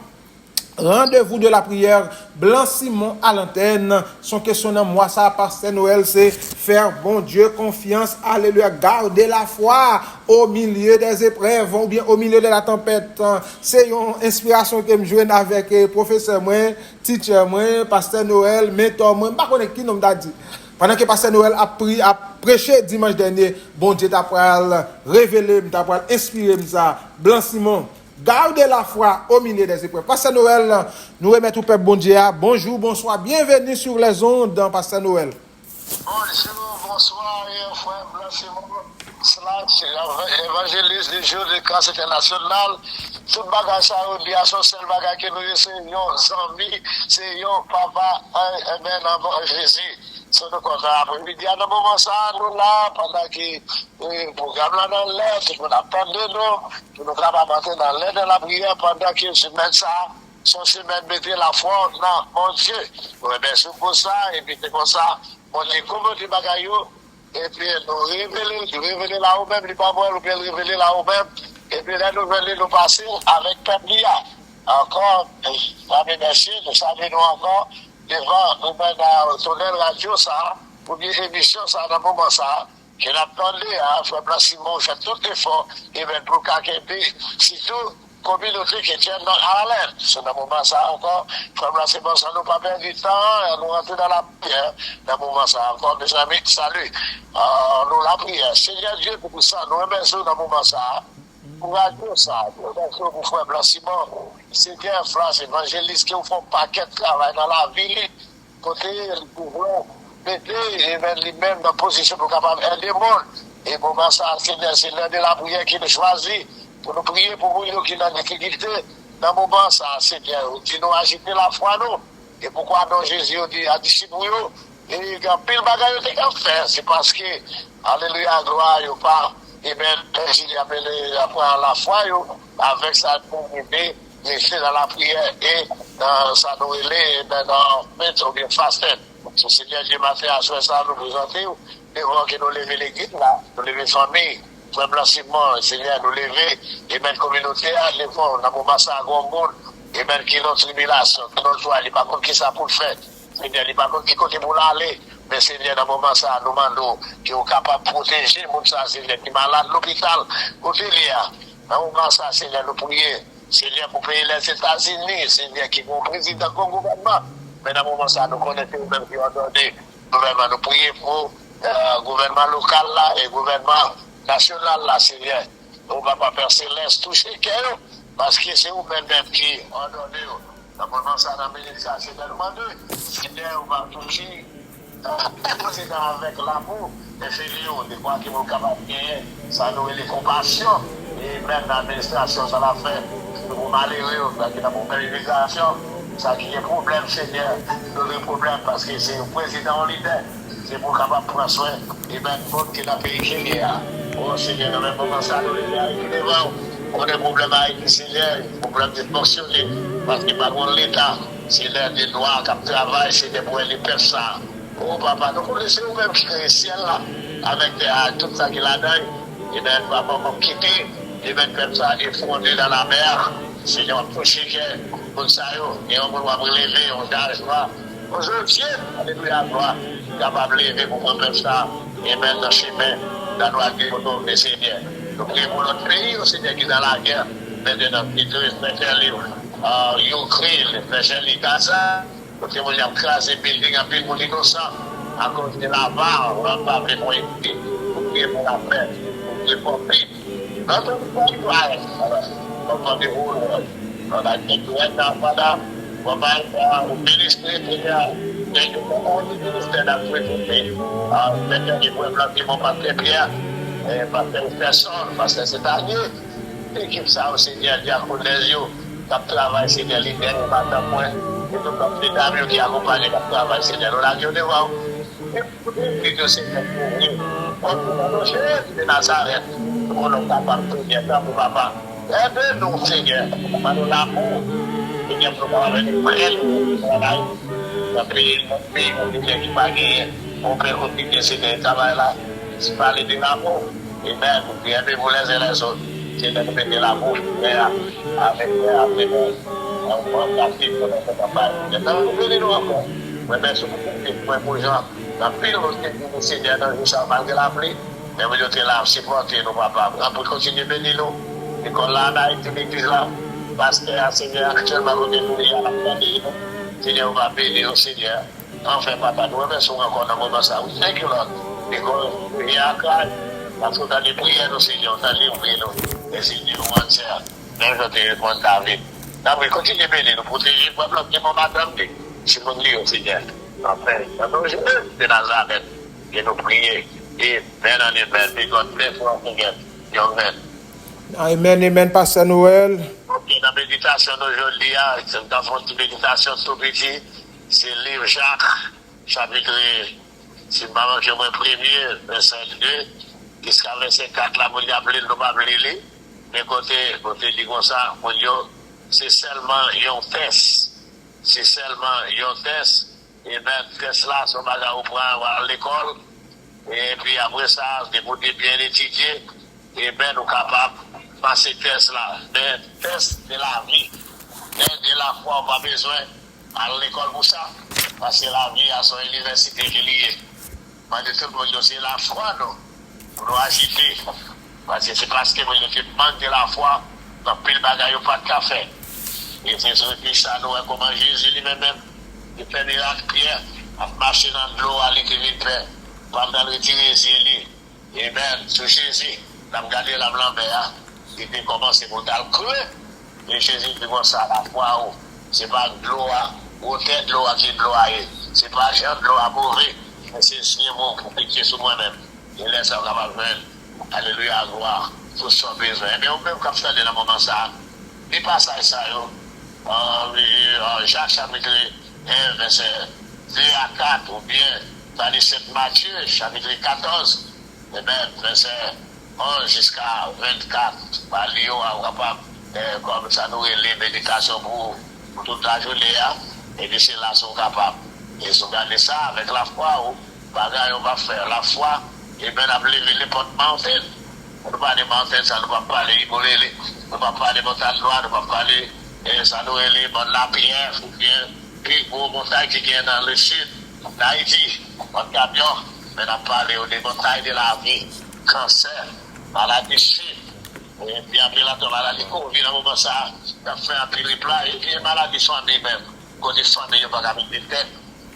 Rendez-vous de la prière, Blanc Simon à l'antenne. Son questionnement, moi, ça, Pasteur Noël, c'est faire bon Dieu confiance, alléluia, garder la foi au milieu des épreuves, ou bien au milieu de la tempête. C'est une inspiration que je joue avec professeur, teacher, Pasteur Noël, mentor, pas connaître qui nous m'a dit. Pendant que Pasteur Noël a prêché dimanche dernier, bon Dieu t'a révélé, t'a inspiré ça. Blanc Simon, Gardez la foi au milieu des épreuves. Pasteur Noël, nous remettons au Peuple bon Dieu. Bonjour, bonsoir, bienvenue sur les ondes dans Pasteur Noël. Bonjour, bonsoir, frère Blanchimon. Cela, c'est l'évangéliste du jour de grâce international. Tout bagage ça dit à son seul bagage que nous recevons, amis, c'est yon papa, Jésus. C'est le contraire. Après-midi, à un moment, ça, nous là, pendant que le programme là dans l'air, tout le monde attend de nous, nous travaillons dans l'air de la prière pendant que semaine ça, son semaine mettait la foi, non, mon Dieu. Nous remercions pour ça, et puis c'est comme ça, on dit comment tu bagailles, et puis nous révéler là-haut même, les parents, nous révéler là-haut même, et puis là, nous venons nous passer avec Peblia. Encore, merci, nous saluons encore. Devant nous dans Tonel Radio, ça, pour bien émission, ça, dans le moment, ça, que l'attendait, frère Blanchimon, fait tout effort, et bien, pour qu'Akébé, surtout, communauté qui tient à l'aide. C'est dans le moment, ça, encore, frère Blanchimon, ça nous pas perdre du temps, nous rentrons dans la prière, dans le moment, ça, encore, mes amis, salut, nous la prière. Seigneur Dieu, pour ça, nous remercions dans le moment, ça, pour radio, ça, nous remercions pour frère Blanchimon. C'est bien, frère, évangélistes qui font un paquet de travail dans la ville, côté le pouvoir, mettre lui-même dans la position pour capable aider le monde. Et pour moi, ça, c'est l'un de la prière qui nous choisit, pour nous prier pour nous qui sont dans la difficulté. Dans le moment, ça, c'est bien, qui nous agiter la foi, nous. Et pourquoi non, Jésus dit à disciples, et il y a pile de bagages qu'à faire, c'est parce que, alléluia, gloire, il pas, et bien, il appelle la foi, avec sa communauté. Rester dans la prière et dans sa noël, dans fête ou bien faste. Ce Seigneur Dieu m'a fait à ce ça nous présenter, devant que nous lever l'église là, nous lever famille, frère Blanchimon, Seigneur nous lever, et même communauté, devant, dans mon bassin à grand monde, et même qui notre tribulation, qui notre joie, il n'est pas contre qui ça pour le faire. Seigneur, il n'est pas contre qui côté pour l'aller. Mais Seigneur, dans mon bassin, nous demandons qui est capable de protéger, mon ça, Seigneur, qui est malade, l'hôpital, côté là. Dans mon bassin, Seigneur, nous prions. Seigneur, pour payer les États-Unis, Seigneur, qui est mon président comme gouvernement. Mais dans le moment ça, nous connaissons nous-mêmes qui ont donné gouvernement. Nous prions pour le gouvernement local là et le gouvernement national là, Seigneur. Nous ne va pas faire céleste, toucher qu'elle, parce que c'est vous-même qui ont donné. Dans le moment ça, dans le ministère, c'est demandé. Seigneur, on va toucher le président avec l'amour, les filiaux, des quoi qui vont capables de gagner, ça nous les compassions, et même l'administration, ça l'a fait. Pour malheureux, parce que dans mon périphérication, ça qui est problème, Seigneur, le problème, parce que c'est le président leader, c'est pour capable prendre soin, et même pour que la périphérie a. Oh Seigneur, dans le moment ça, nous les arrivons devant, on a des problèmes avec le Seigneur, des problèmes de fonctionner, parce que par contre l'État, c'est l'un des noirs qui travaillent, c'est des pour les personnes. Oh papa, nous connaissons nous-mêmes qui est le ciel là, avec tout ça qu'il a donné, et bien, papa, on quitter. Et même comme ça, effondré dans la mer, Seigneur, touché que, comme ça, et on va relever, on d'argent. Aujourd'hui, alléluia, gloire, capable de lever pour prendre ça, et mettre dans le chemin, dans la droite de Seigneur. Nous prions pour notre pays, au Seigneur, qui est dans la guerre, maintenant, qui te respecte l'Ukraine, le frère Gaza, nous avons crasé building en pile pour l'innocent, à cause de la barre, on va pas vraiment éviter. Nous prions pour la paix, nous prions pour la paix. Notre pouvoir, on a des rôles, on a des droits madame, on va au ministre, on est ministère d'Afrique, maintenant, il faut implanter mon papier Pierre, parce que personne, parce que c'est année, l'équipe ça au Seigneur, Diacon Lesio, qui travaille, Seigneur, leader, madame, moi, et tout le monde, les qui accompagnent, qui travaillent, Seigneur, on a dit devant. Et que c'est pour nous, de Nazareth, on n'a pas de bien pour papa. Aide-nous, Seigneur, nous l'amour, Seigneur, pour avoir une prière, on prie notre pays, on dit qu'il va gagner, on peut continuer ce travail là, c'est parler de l'amour, et même, vous priez pour les autres, Seigneur, nous mettez l'amour, avec nous, on va partir pour notre papa, maintenant, nous venons encore, mais merci pour les gens. La pile au Seigneur dans le jour malgré la pluie, mais vous êtes là, supporter nos papas, pour continuer à bénir nous. L'école là, on a été l'église là, parce que le Seigneur actuellement, vous êtes là, Seigneur, on va bénir au Seigneur. Enfin, papa, nous remercions encore dans le moment ça. Oui, thank you, Lord. L'école, il y a un cas, parce qu'on a des prières au Seigneur, on a livré nous, et Seigneur, nous entière. Même je te réponds David. David, continue à bénir, nous protéger, pour bloquer mon madame. Si nous lions, Seigneur. Enfin, nous, je de Nazareth, et nous prier. Et, ben, may God bless you again, young men. Amen, amen, Pasteur Noël. Ok, la méditation d'aujourd'hui, dans une méditation tout petit, c'est le livre Jacques, chapitre, si maman qui est mon premier, verset 2, jusqu'à verset 4, là, vous appelez, nous pas appeler, mais côté dit comme ça, c'est seulement un test. C'est seulement un test. Et bien, test là, son bagage au point à l'école. Et puis après ça, vous bien étudier. Et bien, nous sommes capables de passer test là. Mais test de la vie. Mais de la foi, on n'a pas besoin à l'école pour ça. Parce que la vie à son université qui est liée. Parce que tout le monde, c'est la foi, nous. Pour nous agiter. Parce que c'est parce que nous manque de la foi, dans pile bagaille, pas de café. Et c'est sur le ça, nous, comment Jésus lui-même, il fait des actes Pierre, à marcher dans l'eau, à l'écrire de paix, pendant le retirer ses lits. Et bien, sur Jésus, on a regardé la blanc-bère, il a commencé pour le creux. Et Jésus dit comme ça, la foi, c'est pas de l'eau, ou tête de l'eau qui est de l'eau, c'est pas genre de l'eau à mauvais, mais c'est un signe pour piquer sur moi-même. Il laisse ça capable de alléluia, gloire, tout son besoin. Mais on même comme ça, dans le moment ça, il passe à ça, Jacques chapitre 1, verset 2 à 4, ou bien dans les 7 Matthieu, chapitre 14, et bien, verset 11 jusqu'à 24, par Lyon, comme ça nous les médications pour toute la journée, et puis c'est là sont capables. Et si on regarde ça avec la foi, on va faire la foi, et bien on va lever les portes montagnes. On ne peut pas des montagnes, ça ne va pas parler, on ne va pas parler de montagnes noires, on ne va pas parler. Et ça nous est la pierre, ou bien, puis pour montagne qui vient dans le sud, d'Haïti, en camion, mais on a parlé des montagnes de la vie, cancer, maladie sud, et puis après la maladie Covid, à un moment ça, on fait un peu de plat, et puis maladie famille même, quand les familles, on va mettre des têtes,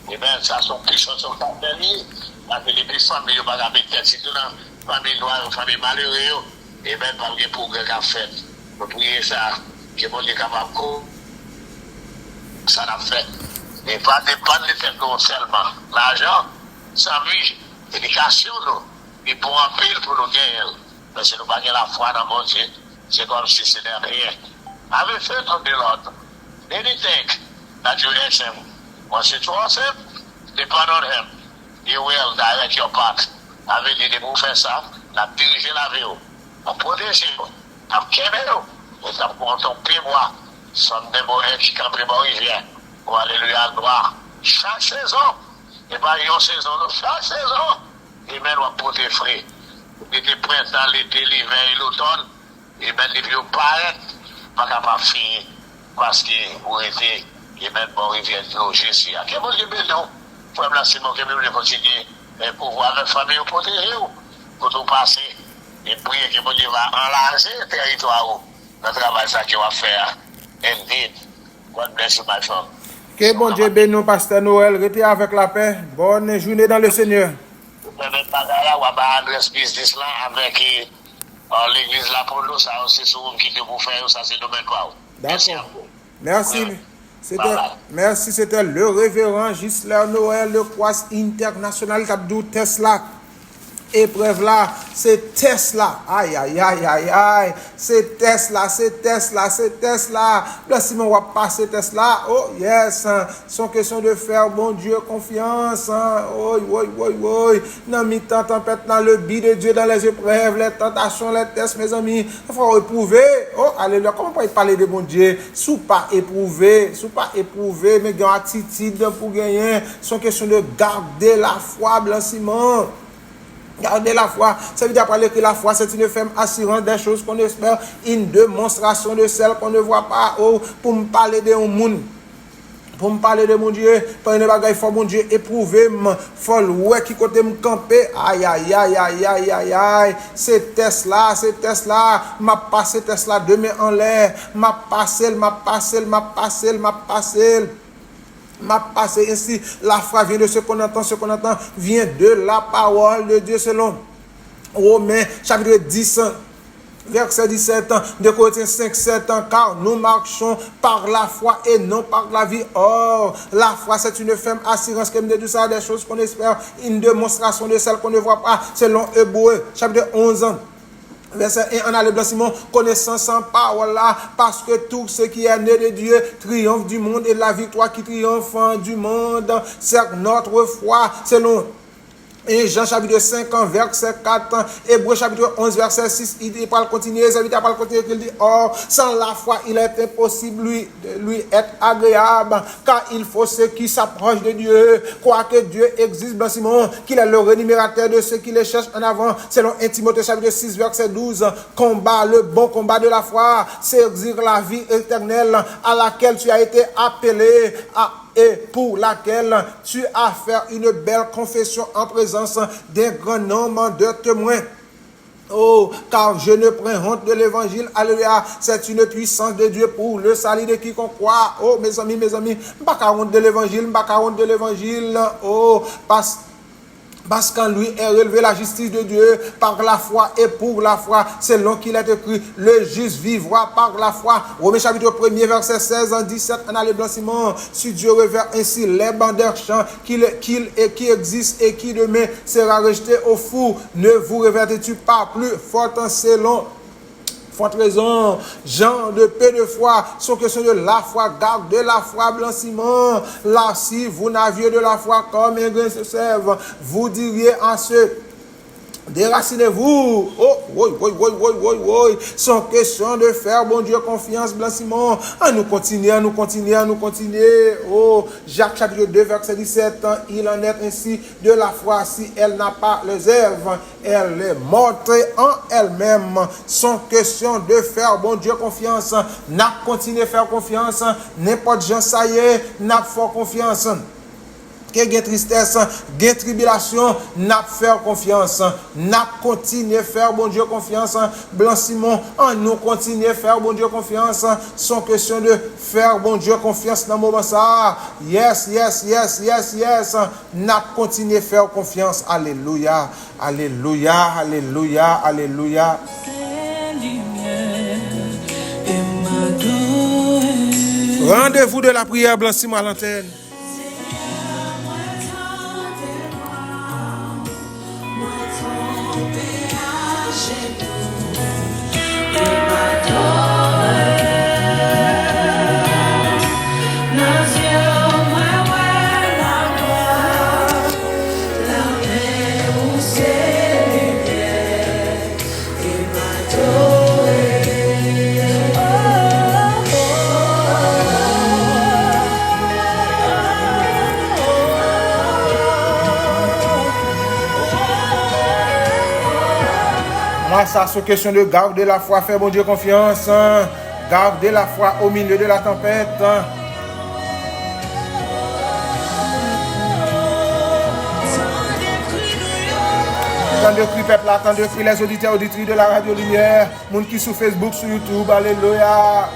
et bien ça, sont plus sur son famille, parce que les plus familles, on va mettre des têtes, si tout dans la famille noire, famille malheureuse, et bien pas de progrès qu'a fait, pour prier ça. Que mon Dieu capable ça l'a fait. Et pas dépendre de fait nous seulement. L'argent, sa vie, l'éducation, nous, il pour en pile pour nous gagner. Parce que nous n'avons pas la foi dans mon Dieu. C'est comme si c'était rien. Avec fait on de l'autre. Anything that you ask him, once you trust him, depend on him. He will direct your path. Avec l'idée pour faire ça, la diriger la vie, la protéger, la calmer. Et ça prend ton pied, moi. Somme des mots qui campent dans la rivière. Oh, alléluia, gloire. Chaque saison, et pas une saison, chaque saison, et même on peut te frais. L'été printemps, l'été, l'hiver et l'automne, et même les vieux paraît, pas capable de finir. Parce que vous étiez, et même bon rivière de loger ici. À quel moment je vais non? Pour me lancer mon camion, je continue. Et pour voir la famille protéger, pour tout passer. Et prier que mon Dieu va enlarger le territoire. Le travail ça qu'on va faire. Indeed. God bless you, my friend. Que bon Dieu bénisse Pasteur Noël. Restez avec la paix. Bonne journée dans le Seigneur. Vous pouvez on va adresse business là avec l'église là pour nous. Ça aussi, c'est vous qui pour faire ça, c'est domaine quoi. D'accord. Merci. C'était le révérend Gisler Noël, le croix international Capdou Tesla. Épreuve là, c'est Tesla. Aïe, aïe, aïe, aïe, aïe. C'est Tesla. Là, si on va passer Tesla, oh yes, sont question de faire, bon Dieu, confiance. Oui. Non, mi-temps, tempête dans le bid de Dieu, dans les épreuves, les tentations, les tests, mes amis. Il faut éprouver. Oh, alléluia. Comment on peut parler de bon Dieu? Sous pas éprouver, mais il y a une attitude pour gagner. Sont question de garder la foi, blanchiment. Gardez la foi. Ça veut dire parler que la foi, c'est une ferme assurance des choses qu'on espère, une démonstration de celles qu'on ne voit pas. Oh, pour me parler de mon monde. Pour me parler de mon Dieu, pour une bagaille, il faut mon Dieu éprouver, faut ouais qui côté me camper. Aïe. C'est Tesla. M'a passé Tesla demain en l'air. M'a passé. M'a passé ainsi, la foi vient de ce qu'on entend vient de la parole de Dieu selon Romains chapitre 10 Verset 17, 2 Corinthiens 5, 7, car nous marchons par la foi et non par la vie. Or, la foi, c'est une ferme assurance comme de tout ça, des choses qu'on espère, une démonstration de celles qu'on ne voit pas, selon Hébreux, chapitre 11. Verset 1, on a le blanchiment, connaissance sans parole là, parce que tout ce qui est né de Dieu triomphe du monde et la victoire qui triomphe du monde, c'est notre foi, selon et Jean chapitre 5, verset 4, Hébreux chapitre 11, verset 6, il parle continuer, il parle continuer, il dit, or, sans la foi, il est impossible lui être agréable, car il faut ceux qui s'approchent de Dieu, croire que Dieu existe, blanchiment, qu'il est le rémunérateur de ceux qui les cherchent en avant, selon 1 Timothée chapitre 6, verset 12, combat le bon combat de la foi, saisir la vie éternelle à laquelle tu as été appelé et pour laquelle tu as fait une belle confession en présence d'un grand nombre de témoins. Oh, car je ne prends honte de l'évangile, alléluia, c'est une puissance de Dieu pour le salut de quiconque croit. Oh, mes amis, pas honte de l'évangile, oh, parce qu'en lui est relevée la justice de Dieu par la foi et pour la foi, selon qu'il est écrit, le juste vivra par la foi. Romains chapitre 1er, verset 16, en 17, on a le blanchiment. Si Dieu revers ainsi les bancs des champs qui existent et qui demain sera rejeté au four, ne vous révertis-tu pas plus fort selon forte raison, gens de peu de foi, sont question de la foi, garde de la foi, blanchiment. Là, si vous n'aviez de la foi comme un grain de sève, vous diriez en ce déracinez-vous. Oh, sans question de faire, bon Dieu, confiance, blanchiment. Nous continuer. Oh, Jacques chapitre 2, verset 17, il en est ainsi de la foi, si elle n'a pas les œuvres, elle est morte en elle-même. Sans question de faire, bon Dieu, confiance. N'a continué à faire confiance. N'importe gens, ça y est, n'a fait confiance. Que gain tristesse, gain tribulation, n'a faire confiance, n'a continuer faire bon Dieu confiance, blanchiment, nous continuer faire bon Dieu confiance, sans question de faire bon Dieu confiance dans le moment ça. Yes, n'a continuer faire confiance. Alléluia. Rendez-vous de la prière, blanchiment à l'antenne. Ça, c'est question de garder la foi, faire bon Dieu confiance, garder la foi au milieu de la tempête. Tant de cris, peuple, tant de cris, les auditeurs, auditrices de la Radio Lumière, monde qui sur Facebook, sur YouTube, alléluia.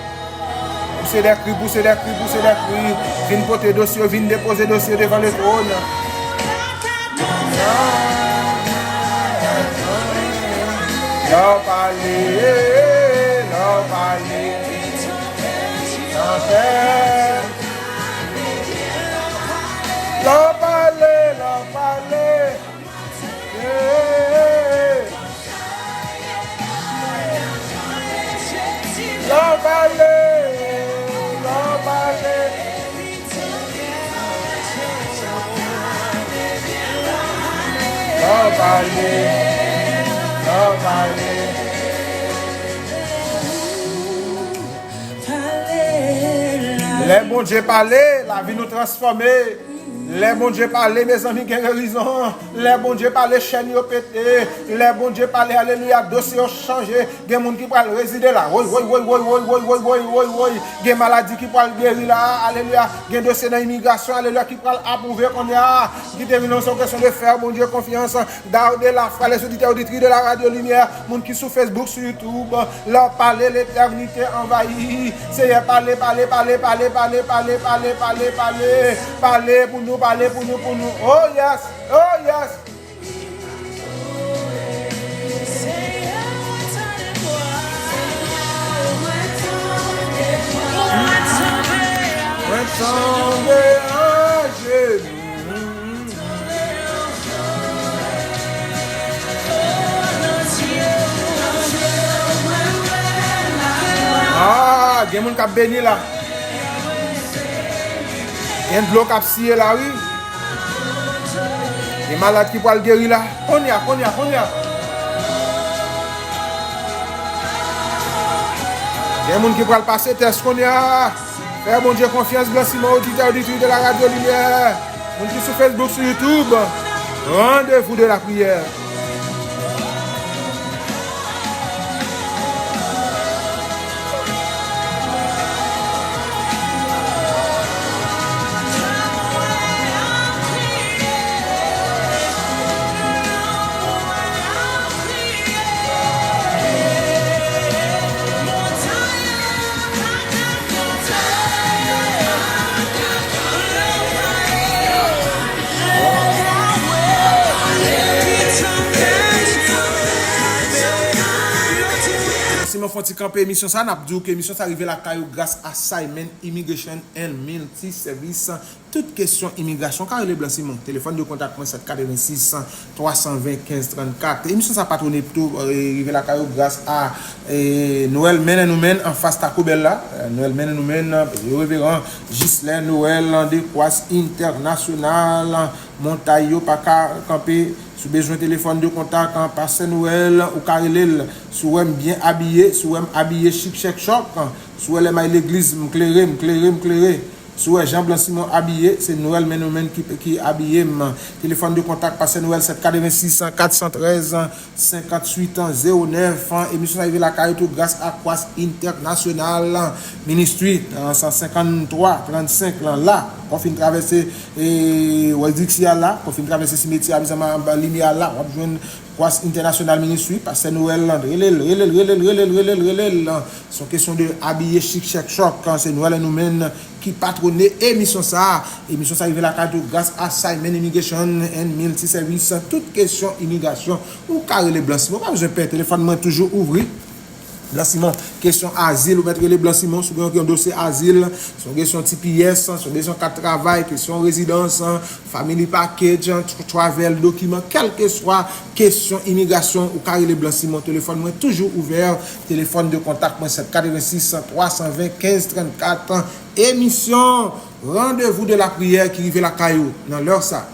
Poussez des cris. Viens porter dossier, viens déposer dossier devant le trône. L'homme parler, les bons Dieu parler, la vie nous transformer. Les bons Dieu parler, mes amis, qui ont raison. Les bons Dieu parler, chaîne yo pété. Les bons Dieu parler, alléluia, dossier changé. Il y a des gens qui peuvent résider là. Il y a des maladies qui peuvent guérir là. Alléluia. Il y a des dossiers d'immigration, alléluia, qui peuvent approuver qu'on y a. Qui terminent sur question de faire, bon Dieu, confiance. Garder la foi, les auditeurs auditrices de la Radio Lumière. Les gens qui sont sur Facebook, sur YouTube. Leur parler, l'éternité envahie. C'est parler pour nous. Parlez pour nous. Oh yes. Tomber à genoux. Ah, il y a des gens qui ont béni là. Il y a un bloc à scier là, oui. Les malades qui peuvent le guérir là. On y a. Il y a des gens qui peuvent passer test qu'on y a. Faire bon Dieu confiance, blanchiment, auditeur de la radio lumière. On qui sur Facebook, sur YouTube. Rendez-vous de la prière. Si je fais camper émission ça, n'a dit que émission ça arrive la caillou grâce à Simon Immigration and Multi Service. Toute question immigration, car les blancs Simon, téléphone de contact 786 320 15 34. Émission ça patronné plutôt arrive la caillou grâce à Noël Mène nous mène en face Taco Bell là. Noël Mène nous mène, le révérend Ghislain Noël de Croix International, Montaillot pas camper. Si vous avez besoin de téléphone de contact, en passe Noël ou carrelel, si vous êtes bien habillé, si vous êtes habillé chic, choc, si vous êtes à l'église, m'clairé. Si vous êtes Jean Blanc Simon habillé, c'est Noël Ménomène qui habillé. Téléphone de contact, passe Noël 786 413 58 09. Émission arrivée la carrière grâce à Croix International Ministry 153 35 là. On finit traverser Waldixia là, on finit traverser cimetière Abisama Lumière là, on joindre Croix International Ministry, passe Noël là, relève. C'est une question de habiller chic, choc, quand c'est Noël nous mène qui patronne émission ça arrive la carte grâce à Simon Immigration and Multi Service. Toute question immigration ou carré les blanchiments, pas besoin de perdre téléphone, moi toujours ouvrir. Blanchiment, question asile, ou mettre les blanchiments, sur un dossier asile, sur question TPS, sur question cas de travail, question résidence, family package, travel, document, quelle que soit question immigration ou carré les blanchiments, téléphone moi toujours ouvert, téléphone de contact moi 786 320 15 34, émission rendez-vous de la prière qui arrive la caillou dans l'heure ça.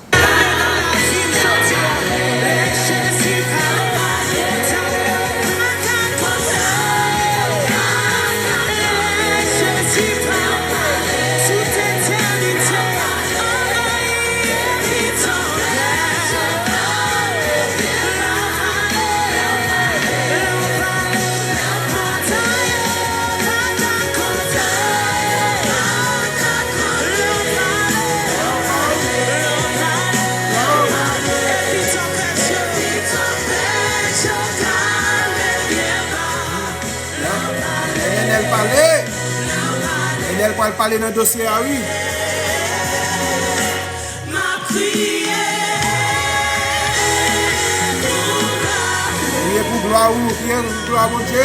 Elle va parler dans le dossier, ah oui. Priez pour gloire, priez pour gloire, mon Dieu.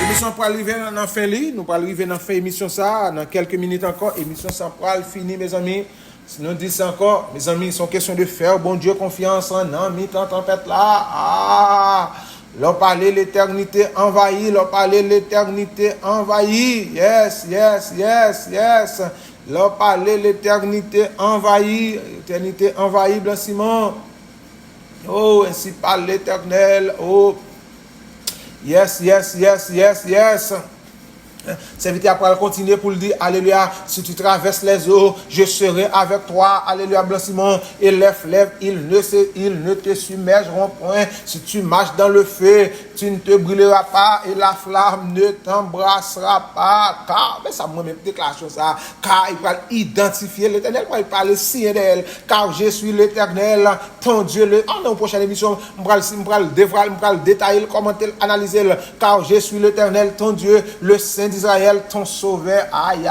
Émission pour arriver dans fin lit, nous pour arriver dans fin émission ça, dans quelques minutes encore, émission centrale finie mes amis. Sinon dit ça encore, mes amis, sont question de faire bon Dieu confiance en mi-temps tempête là. Ah! L'on parlait l'éternité envahie, l'on parlait l'éternité envahie. Yes. L'on parlait l'éternité envahie, blanchiment. Oh, ainsi parle l'Éternel. Oh, yes. Serviteur après continuer pour le dire, alléluia, si tu traverses les eaux, je serai avec toi, alléluia, blanchiment, et les fleuves, ils ne te submergeront point, si tu marches dans le feu, tu ne te brûleras pas, et la flamme ne t'embrassera pas, car, mais ça moi-même déclaration ça, car il va identifier l'Éternel, il parle si d'elle, car je suis l'Éternel, ton Dieu, dans prochaine émission, je vais détailler, commenter, analyser, car je suis l'Éternel, ton Dieu, le Saint d'Israël, ton sauveur. Aïe.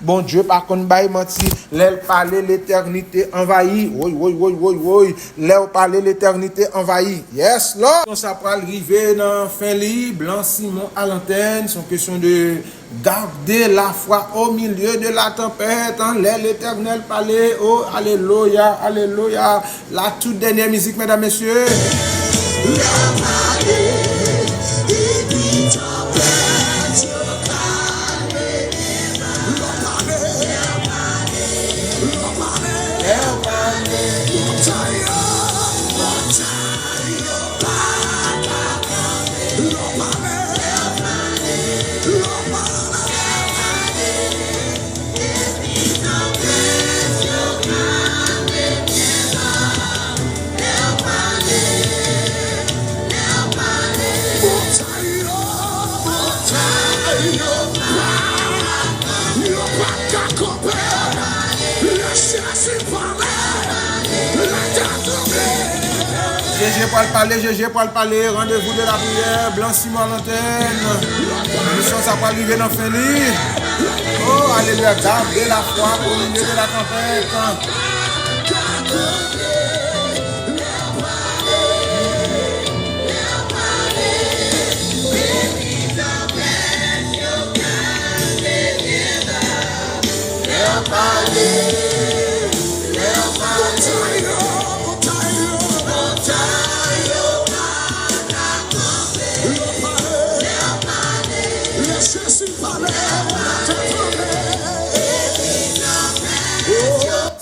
Bon Dieu, par contre, bail menti. L'aile parler l'éternité envahie. Oui. L'aile parler l'éternité envahie. Yes. Yes, Lord. On s'apprend arriver dans fin libre, Blanc Simon à l'antenne. C'est une question de garder la foi au milieu de la tempête. En l'air, l'Éternel parlait. Oh, alléluia, alléluia. La toute dernière musique, mesdames, messieurs. GG pour le parler, rendez-vous de la prière, Blanc Simon à l'antenne. L'émission ça va arriver dans fin libre. Oh, alléluia, gardez la foi au milieu de la tempête.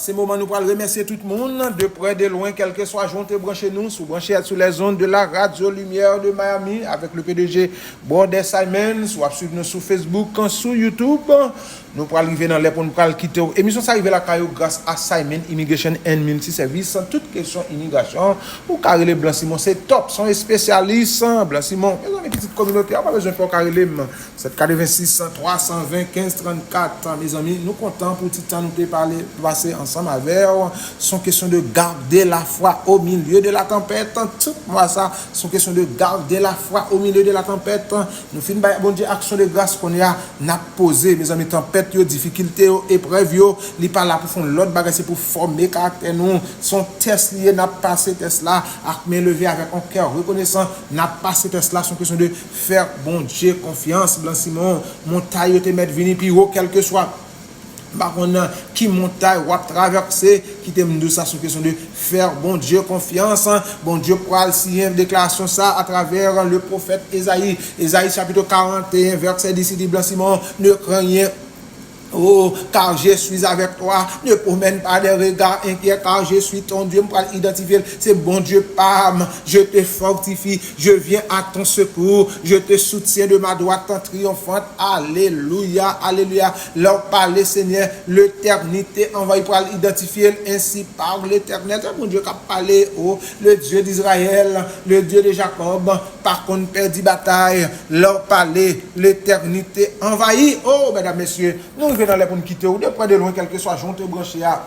C'est moment nous pour remercier tout le monde, de près, de loin, quel que soit, joint et branchez nous, branché sur les ondes de la radio Lumière de Miami, avec le PDG Border Simon, soit suivre nous sur Facebook, sur YouTube. Nous pour arriver dans les pour nous quitter. Émission ça arrive là grâce à Simon Immigration and Multi Service, sans toute question immigration. Ou Carré Blanc Simon, c'est top, sont spécialistes. Blanc Simon, mes amis, petite communauté, on pas besoin de Carré. 786 320 15 34. Mes amis, nous comptons pour tout temps nous parler, passer ensemble avec. Son question de garder la foi au milieu de la tempête. Tout moi ça, son question de garder la foi au milieu de la tempête. Nous finissons par bon Dieu action de grâce qu'on a posé, mes amis, tempête. Difficulté, épreuve, il pas là pour faire l'autre bagage, c'est pour former caractère nous. Son test lié n'a passé test là, avec main levée avec un cœur reconnaissant, n'a passé test là, son question de faire bon Dieu confiance, Blanc Simon, montagne te mettre venir puis quel que soit par contre qui montagne ou traverser qui te de ça sur question de faire bon Dieu confiance, bon Dieu pour signer une déclaration ça à travers le prophète Ésaïe chapitre 41 verset 10 dit Blanc Simon, ne craignez oh, car je suis avec toi. Ne promène pas des regards inquiets, car je suis ton Dieu. Pour identifier, c'est bon Dieu, Pam. Je te fortifie. Je viens à ton secours. Je te soutiens de ma droite en triomphante. Alléluia, alléluia. Leur parler, Seigneur, l'éternité envoyé pour identifier ainsi par l'éternel. C'est mon Dieu qui a parlé, oh, le Dieu d'Israël, le Dieu de Jacob. Par contre, perdu bataille. Leur parler, l'éternité envahie. Oh, mesdames, messieurs, nous dans les pour nous quitter ou de près de loin, quel que soit, j'en te branché à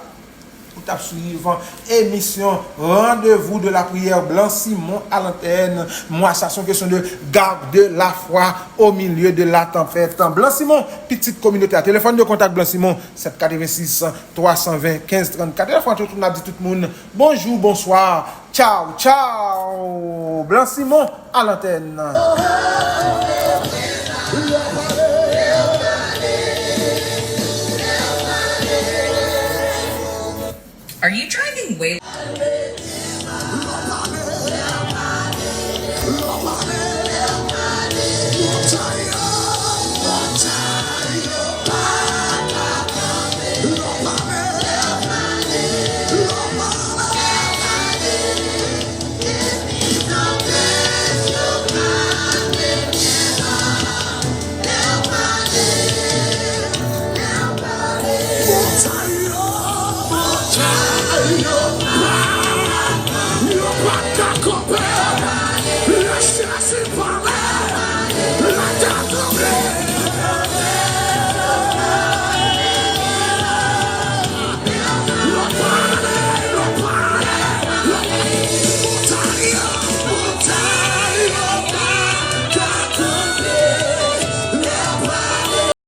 tout à suivre émission rendez-vous de la prière Blanc Simon à l'antenne. Moi ça c'est une question de garder la foi au milieu de la tempête. Blanc Simon, petite communauté, téléphone de contact Blanc Simon 786 320 15 34. Téléphone tout le dit tout le monde bonjour, bonsoir, ciao, ciao. Blanc Simon à l'antenne.